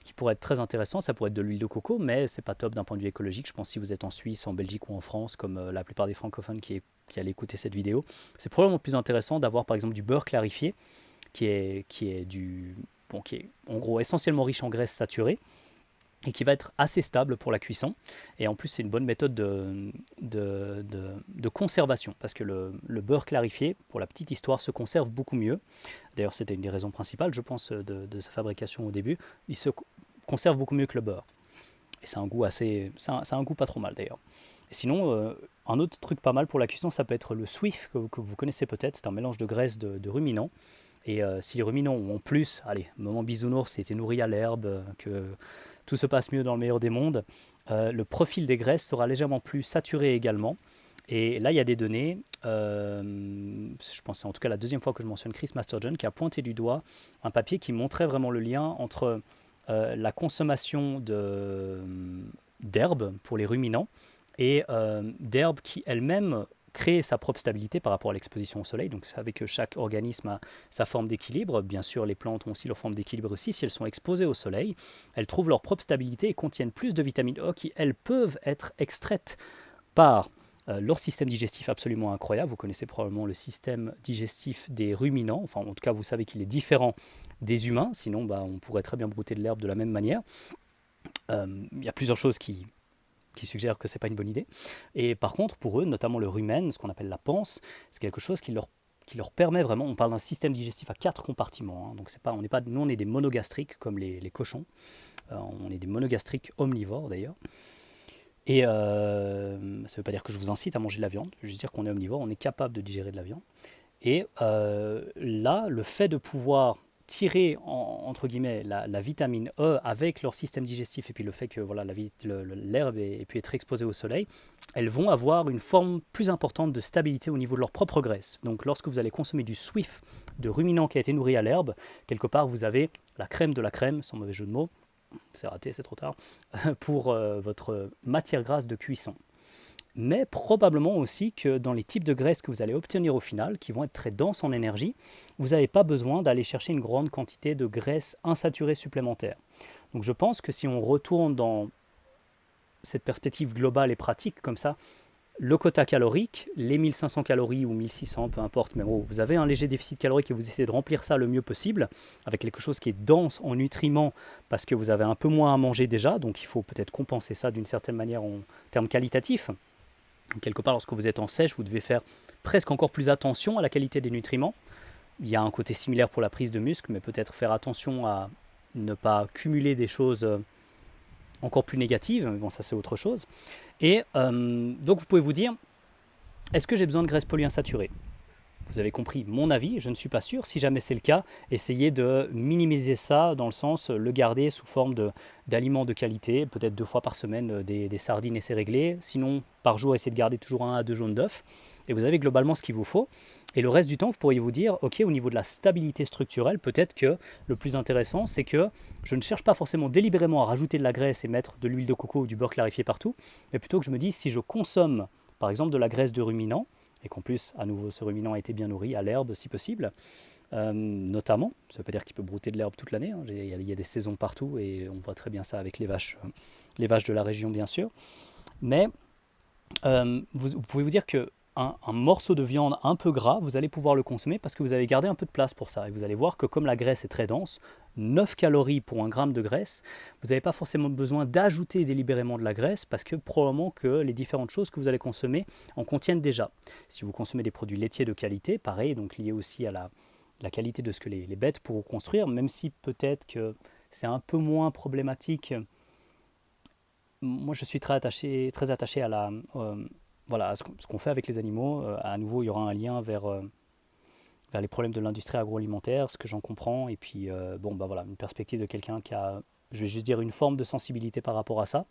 qui pourrait être très intéressant. Ça pourrait être de l'huile de coco, mais c'est pas top d'un point de vue écologique. Je pense que si vous êtes en Suisse, en Belgique ou en France, comme la plupart des francophones qui allaient écouter cette vidéo, c'est probablement plus intéressant d'avoir par exemple du beurre clarifié, qui est en gros essentiellement riche en graisses saturées, et qui va être assez stable pour la cuisson. Et en plus, c'est une bonne méthode de conservation, parce que le beurre clarifié, pour la petite histoire, se conserve beaucoup mieux. D'ailleurs, c'était une des raisons principales, je pense, de sa fabrication au début. Il se conserve beaucoup mieux que le beurre. Et c'est un goût un goût pas trop mal d'ailleurs. Et sinon, un autre truc pas mal pour la cuisson, ça peut être le Swift, que vous connaissez peut-être. C'est un mélange de graisse de ruminants. Et si les ruminants ont en plus, allez, moment bisounours, été nourris à l'herbe, que tout se passe mieux dans le meilleur des mondes, le profil des graisses sera légèrement plus saturé également. Et là, il y a des données, je pense que c'est en tout cas la deuxième fois que je mentionne Chris Masterjohn, qui a pointé du doigt un papier qui montrait vraiment le lien entre la consommation d'herbes pour les ruminants et d'herbes qui elles-mêmes créer sa propre stabilité par rapport à l'exposition au soleil. Donc, vous savez que chaque organisme a sa forme d'équilibre. Bien sûr, les plantes ont aussi leur forme d'équilibre aussi. Si elles sont exposées au soleil, elles trouvent leur propre stabilité et contiennent plus de vitamine E qui, elles, peuvent être extraites par leur système digestif absolument incroyable. Vous connaissez probablement le système digestif des ruminants. Enfin, en tout cas, vous savez qu'il est différent des humains. Sinon, on pourrait très bien brouter de l'herbe de la même manière. Il y a plusieurs choses qui suggèrent que ce n'est pas une bonne idée. Et par contre, pour eux, notamment le rumen, ce qu'on appelle la panse, c'est quelque chose qui leur permet vraiment, on parle d'un système digestif à 4 compartiments, hein, donc nous on est des monogastriques comme les cochons, on est des monogastriques omnivores d'ailleurs, et ça ne veut pas dire que je vous incite à manger de la viande, je veux juste dire qu'on est omnivore, on est capable de digérer de la viande, et là, le fait de pouvoir tirer entre guillemets la vitamine E avec leur système digestif et puis le fait que voilà, l'herbe ait pu être exposée au soleil, elles vont avoir une forme plus importante de stabilité au niveau de leur propre graisse. Donc lorsque vous allez consommer du Swift de ruminant qui a été nourri à l'herbe, quelque part vous avez la crème de la crème, sans mauvais jeu de mots, c'est raté, c'est trop tard, pour votre matière grasse de cuisson. Mais probablement aussi que dans les types de graisses que vous allez obtenir au final, qui vont être très denses en énergie, vous n'avez pas besoin d'aller chercher une grande quantité de graisses insaturées supplémentaires. Donc je pense que si on retourne dans cette perspective globale et pratique comme ça, le quota calorique, les 1500 calories ou 1600, peu importe, mais bon, vous avez un léger déficit calorique et vous essayez de remplir ça le mieux possible avec quelque chose qui est dense en nutriments parce que vous avez un peu moins à manger déjà, donc il faut peut-être compenser ça d'une certaine manière en termes qualitatifs. Quelque part, lorsque vous êtes en sèche, vous devez faire presque encore plus attention à la qualité des nutriments. Il y a un côté similaire pour la prise de muscle, mais peut-être faire attention à ne pas cumuler des choses encore plus négatives. Mais bon, ça c'est autre chose. Et donc vous pouvez vous dire, est-ce que j'ai besoin de graisse polyinsaturée ? Vous avez compris mon avis, je ne suis pas sûr. Si jamais c'est le cas, essayez de minimiser ça dans le sens le garder sous forme d'aliments de qualité, peut-être 2 fois par semaine des sardines et c'est réglé. Sinon, par jour, essayez de garder toujours 1 à 2 jaunes d'œufs. Et vous avez globalement ce qu'il vous faut. Et le reste du temps, vous pourriez vous dire, ok, au niveau de la stabilité structurelle, peut-être que le plus intéressant, c'est que je ne cherche pas forcément délibérément à rajouter de la graisse et mettre de l'huile de coco ou du beurre clarifié partout, mais plutôt que je me dise, si je consomme par exemple de la graisse de ruminant, et qu'en plus, à nouveau, ce ruminant a été bien nourri à l'herbe si possible, notamment, ça ne veut pas dire qu'il peut brouter de l'herbe toute l'année, hein, il y a des saisons partout et on voit très bien ça avec les vaches de la région bien sûr, mais vous pouvez vous dire qu'un un morceau de viande un peu gras, vous allez pouvoir le consommer parce que vous avez gardé un peu de place pour ça. Et vous allez voir que comme la graisse est très dense, 9 calories pour 1 gramme de graisse, vous n'avez pas forcément besoin d'ajouter délibérément de la graisse parce que probablement que les différentes choses que vous allez consommer en contiennent déjà. Si vous consommez des produits laitiers de qualité, pareil, donc lié aussi à la qualité de ce que les bêtes pourront construire, même si peut-être que c'est un peu moins problématique. Moi, je suis très attaché à voilà, à ce qu'on fait avec les animaux. À nouveau, il y aura un lien vers les problèmes de l'industrie agroalimentaire, ce que j'en comprends. Et puis, bon, bah voilà, une perspective de quelqu'un qui a, je vais juste dire, une forme de sensibilité par rapport à ça.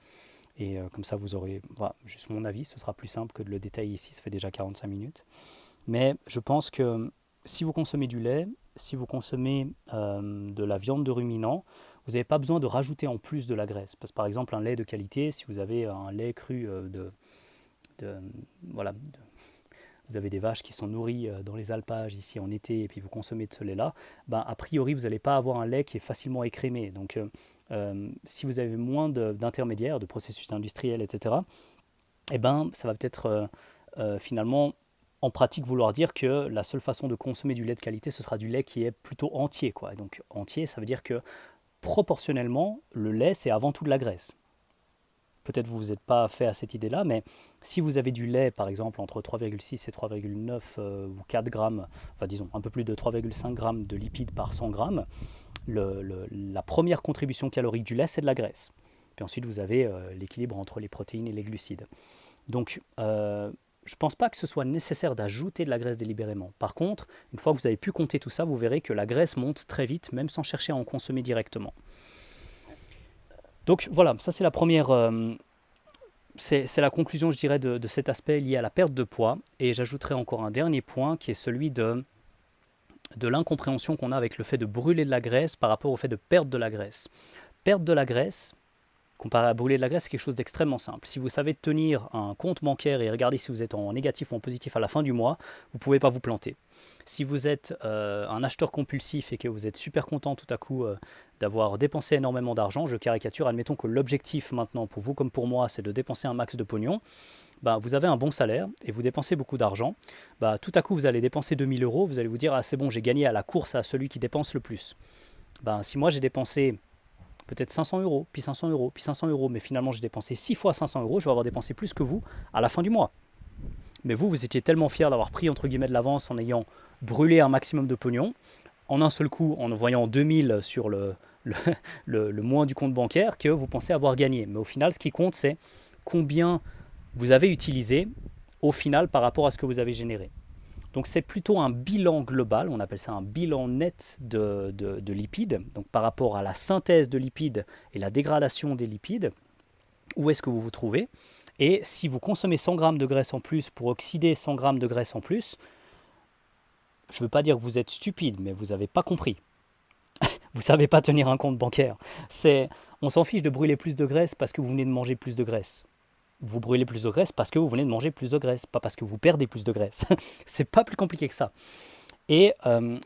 Et comme ça, vous aurez voilà, juste mon avis. Ce sera plus simple que de le détailler ici. Ça fait déjà 45 minutes. Mais je pense que si vous consommez du lait, si vous consommez de la viande de ruminant, vous n'avez pas besoin de rajouter en plus de la graisse. Parce que par exemple, un lait de qualité, si vous avez un lait cru voilà, vous avez des vaches qui sont nourries dans les alpages ici en été et puis vous consommez de ce lait-là, ben, a priori, vous n'allez pas avoir un lait qui est facilement écrémé. Donc, si vous avez moins d'intermédiaires, de processus industriels, etc., eh ben, ça va peut-être finalement en pratique vouloir dire que la seule façon de consommer du lait de qualité, ce sera du lait qui est plutôt entier, quoi. Et donc entier, ça veut dire que proportionnellement, le lait, c'est avant tout de la graisse. Peut-être vous vous êtes pas fait à cette idée-là, mais si vous avez du lait, par exemple, entre 3,6 et 3,9 ou 4 grammes, enfin disons un peu plus de 3,5 grammes de lipides par 100 grammes, la première contribution calorique du lait, c'est de la graisse. Puis ensuite, vous avez l'équilibre entre les protéines et les glucides. Donc, je ne pense pas que ce soit nécessaire d'ajouter de la graisse délibérément. Par contre, une fois que vous avez pu compter tout ça, vous verrez que la graisse monte très vite, même sans chercher à en consommer directement. Donc voilà, ça c'est la première, c'est la conclusion, je dirais, de cet aspect lié à la perte de poids. Et j'ajouterai encore un dernier point qui est celui de l'incompréhension qu'on a avec le fait de brûler de la graisse par rapport au fait de perdre de la graisse. Perdre de la graisse, comparé à brûler de la graisse, c'est quelque chose d'extrêmement simple. Si vous savez tenir un compte bancaire et regarder si vous êtes en négatif ou en positif à la fin du mois, vous ne pouvez pas vous planter. Si vous êtes un acheteur compulsif et que vous êtes super content tout à coup d'avoir dépensé énormément d'argent, je caricature, admettons que l'objectif maintenant pour vous comme pour moi, c'est de dépenser un max de pognon, bah, vous avez un bon salaire et vous dépensez beaucoup d'argent, bah, tout à coup vous allez dépenser 2000 euros, vous allez vous dire « Ah c'est bon, j'ai gagné à la course à celui qui dépense le plus ». Bah, si moi j'ai dépensé peut-être 500 euros, puis 500 euros, puis 500 euros, mais finalement j'ai dépensé 6 fois 500 euros, je vais avoir dépensé plus que vous à la fin du mois. Mais vous étiez tellement fier d'avoir pris entre guillemets de l'avance en ayant brûlé un maximum de pognon, en un seul coup, en voyant 2000 sur le moins du compte bancaire, que vous pensez avoir gagné. Mais au final, ce qui compte, c'est combien vous avez utilisé au final par rapport à ce que vous avez généré. Donc c'est plutôt un bilan global, on appelle ça un bilan net de lipides, donc par rapport à la synthèse de lipides et la dégradation des lipides, où est-ce que vous vous trouvez. Et si vous consommez 100 grammes de graisse en plus pour oxyder 100 grammes de graisse en plus, je ne veux pas dire que vous êtes stupide, mais vous n'avez pas compris. Vous ne savez pas tenir un compte bancaire. On s'en fiche de brûler plus de graisse parce que vous venez de manger plus de graisse. Vous brûlez plus de graisse parce que vous venez de manger plus de graisse, pas parce que vous perdez plus de graisse. C'est pas plus compliqué que ça. Et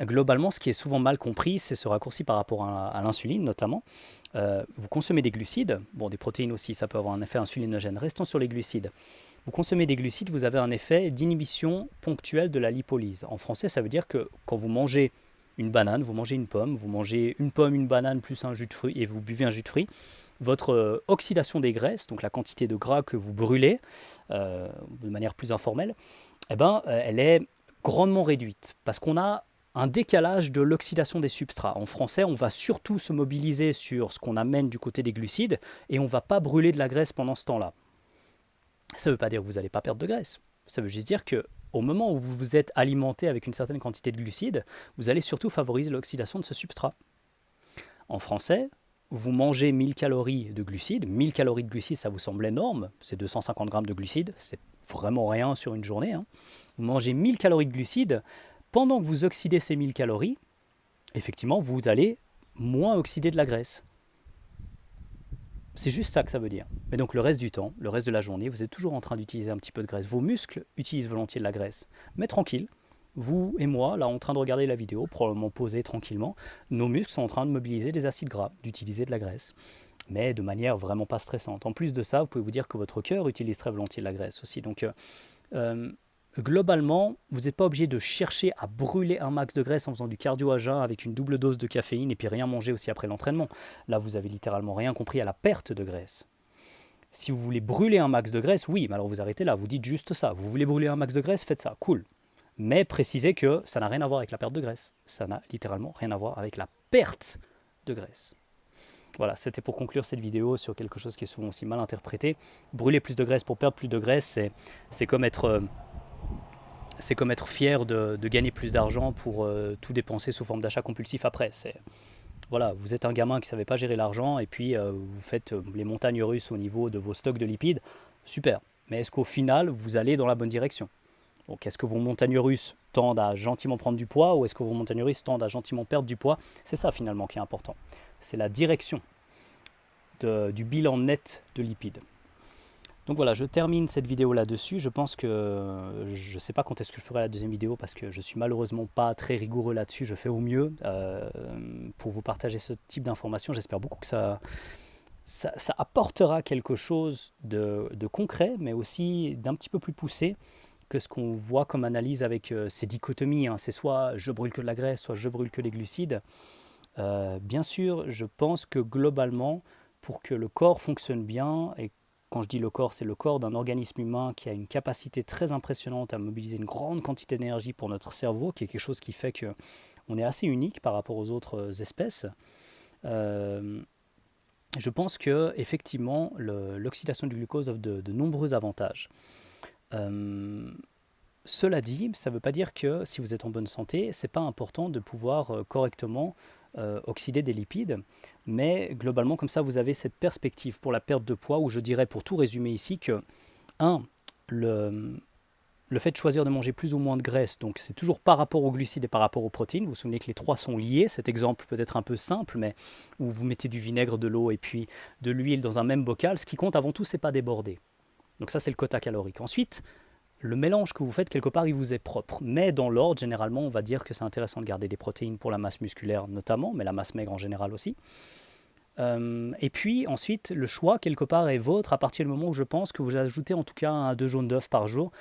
globalement, ce qui est souvent mal compris, c'est ce raccourci par rapport à l'insuline notamment. Vous consommez des glucides, bon des protéines aussi, ça peut avoir un effet insulinogène. Restons sur les glucides. Vous consommez des glucides, vous avez un effet d'inhibition ponctuelle de la lipolyse. En français, ça veut dire que quand vous mangez une banane, vous mangez une pomme, une banane plus un jus de fruits et vous buvez un jus de fruits, votre oxydation des graisses, donc la quantité de gras que vous brûlez de manière plus informelle, eh ben, elle est grandement réduite parce qu'on a un décalage de l'oxydation des substrats. En français, on va surtout se mobiliser sur ce qu'on amène du côté des glucides et on ne va pas brûler de la graisse pendant ce temps-là. Ça ne veut pas dire que vous n'allez pas perdre de graisse. Ça veut juste dire qu'au moment où vous vous êtes alimenté avec une certaine quantité de glucides, vous allez surtout favoriser l'oxydation de ce substrat. En français, vous mangez 1000 calories de glucides. 1000 calories de glucides, ça vous semble énorme. C'est 250 grammes de glucides. C'est vraiment rien sur une journée. Hein. Vous mangez 1000 calories de glucides. Pendant que vous oxydez ces 1000 calories, effectivement, vous allez moins oxyder de la graisse. C'est juste ça que ça veut dire. Mais donc le reste du temps, le reste de la journée, vous êtes toujours en train d'utiliser un petit peu de graisse. Vos muscles utilisent volontiers de la graisse. Mais tranquille, vous et moi, là en train de regarder la vidéo, probablement posés tranquillement, nos muscles sont en train de mobiliser des acides gras, d'utiliser de la graisse. Mais de manière vraiment pas stressante. En plus de ça, vous pouvez vous dire que votre cœur utilise très volontiers de la graisse aussi. Donc globalement, vous n'êtes pas obligé de chercher à brûler un max de graisse en faisant du cardio à jeun avec une double dose de caféine et puis rien manger aussi après l'entraînement. Là, vous avez littéralement rien compris à la perte de graisse. Si vous voulez brûler un max de graisse, oui, mais alors vous arrêtez là, vous dites juste ça. Vous voulez brûler un max de graisse, faites ça, cool. Mais précisez que ça n'a rien à voir avec la perte de graisse. Ça n'a littéralement rien à voir avec la perte de graisse. Voilà, c'était pour conclure cette vidéo sur quelque chose qui est souvent aussi mal interprété. Brûler plus de graisse pour perdre plus de graisse, c'est comme être fier de gagner plus d'argent pour tout dépenser sous forme d'achat compulsif après. Voilà, vous êtes un gamin qui ne savait pas gérer l'argent et puis vous faites les montagnes russes au niveau de vos stocks de lipides. Super. Mais est-ce qu'au final, vous allez dans la bonne direction? Donc, est-ce que vos montagnes russes tendent à gentiment prendre du poids ou est-ce que vos montagnes russes tendent à gentiment perdre du poids? C'est ça finalement qui est important. C'est la direction du bilan net de lipides. Donc voilà, je termine cette vidéo là-dessus. Je pense que je ne sais pas quand est-ce que je ferai la deuxième vidéo parce que je suis malheureusement pas très rigoureux là-dessus. Je fais au mieux pour vous partager ce type d'informations. J'espère beaucoup que ça apportera quelque chose de concret, mais aussi d'un petit peu plus poussé que ce qu'on voit comme analyse avec ces dichotomies. C'est soit je brûle que de la graisse, soit je brûle que des glucides. Bien sûr, je pense que globalement, pour que le corps fonctionne bien, et quand je dis le corps, c'est le corps d'un organisme humain qui a une capacité très impressionnante à mobiliser une grande quantité d'énergie pour notre cerveau, qui est quelque chose qui fait qu'on est assez unique par rapport aux autres espèces. Je pense que effectivement, l'oxydation du glucose offre de nombreux avantages. Cela dit, ça ne veut pas dire que si vous êtes en bonne santé, ce n'est pas important de pouvoir correctement oxyder des lipides, mais globalement comme ça vous avez cette perspective pour la perte de poids où je dirais pour tout résumer ici que 1. Le fait de choisir de manger plus ou moins de graisse, donc c'est toujours par rapport aux glucides et par rapport aux protéines, vous vous souvenez que les trois sont liés, cet exemple peut être un peu simple, mais où vous mettez du vinaigre, de l'eau et puis de l'huile dans un même bocal, ce qui compte avant tout c'est pas déborder. Donc ça c'est le quota calorique. Ensuite, le mélange que vous faites, quelque part, il vous est propre. Mais dans l'ordre, généralement, on va dire que c'est intéressant de garder des protéines pour la masse musculaire notamment, mais la masse maigre en général aussi. Et puis, ensuite, le choix, quelque part, est vôtre à partir du moment où je pense que vous ajoutez en tout cas 1 à 2 jaunes d'œufs par jour.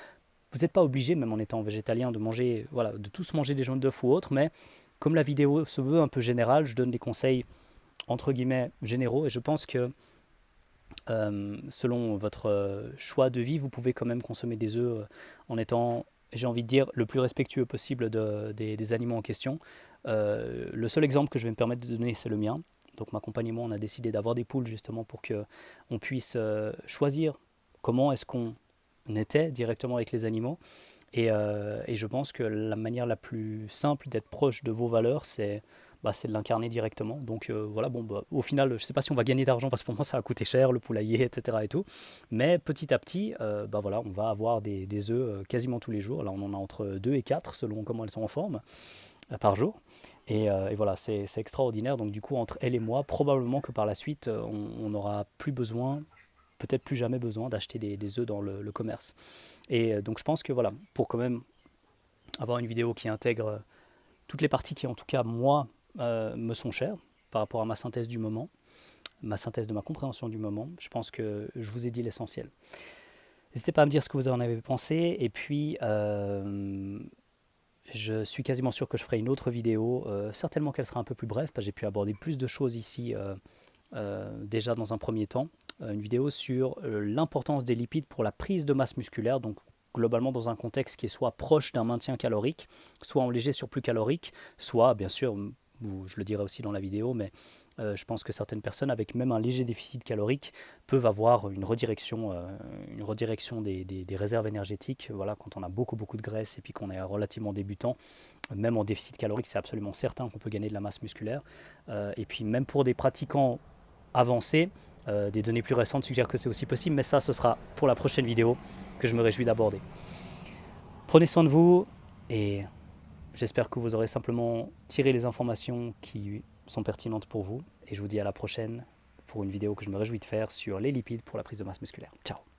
Vous n'êtes pas obligé, même en étant végétalien, de manger, voilà, de tous manger des jaunes d'œufs ou autres, mais comme la vidéo se veut un peu générale, je donne des conseils, entre guillemets, généraux, et je pense que selon votre choix de vie, vous pouvez quand même consommer des œufs en étant, j'ai envie de dire, le plus respectueux possible des aliments en question. Le seul exemple que je vais me permettre de donner, c'est le mien. Donc ma compagne et moi, on a décidé d'avoir des poules justement pour qu'on puisse choisir comment est-ce qu'on était directement avec les animaux. Et je pense que la manière la plus simple d'être proche de vos valeurs, c'est de l'incarner directement. Donc voilà, au final, je ne sais pas si on va gagner d'argent parce que pour moi ça a coûté cher, le poulailler, etc. Et tout. Mais petit à petit, voilà, on va avoir des œufs quasiment tous les jours. Là, on en a entre 2 et 4 selon comment elles sont en forme par jour. Et voilà, c'est extraordinaire. Donc du coup, entre elle et moi, probablement que par la suite, on n'aura plus besoin, peut-être plus jamais besoin d'acheter des œufs dans le commerce. Et donc je pense que voilà, pour quand même avoir une vidéo qui intègre toutes les parties qui en tout cas moi me sont chères par rapport à ma synthèse du moment, ma synthèse de ma compréhension du moment, je pense que je vous ai dit l'essentiel. N'hésitez pas à me dire ce que vous en avez pensé et puis je suis quasiment sûr que je ferai une autre vidéo, certainement qu'elle sera un peu plus brève parce que j'ai pu aborder plus de choses ici déjà dans un premier temps, une vidéo sur l'importance des lipides pour la prise de masse musculaire, donc globalement dans un contexte qui est soit proche d'un maintien calorique, soit en léger surplus calorique, soit bien sûr, je le dirai aussi dans la vidéo, mais je pense que certaines personnes avec même un léger déficit calorique peuvent avoir une redirection des réserves énergétiques. Voilà, quand on a beaucoup de graisse et puis qu'on est relativement débutant, même en déficit calorique, c'est absolument certain qu'on peut gagner de la masse musculaire. Et puis même pour des pratiquants avancés, des données plus récentes suggèrent que c'est aussi possible, mais ça, ce sera pour la prochaine vidéo que je me réjouis d'aborder. Prenez soin de vous et j'espère que vous aurez simplement tiré les informations qui sont pertinentes pour vous. Et je vous dis à la prochaine pour une vidéo que je me réjouis de faire sur les lipides pour la prise de masse musculaire. Ciao!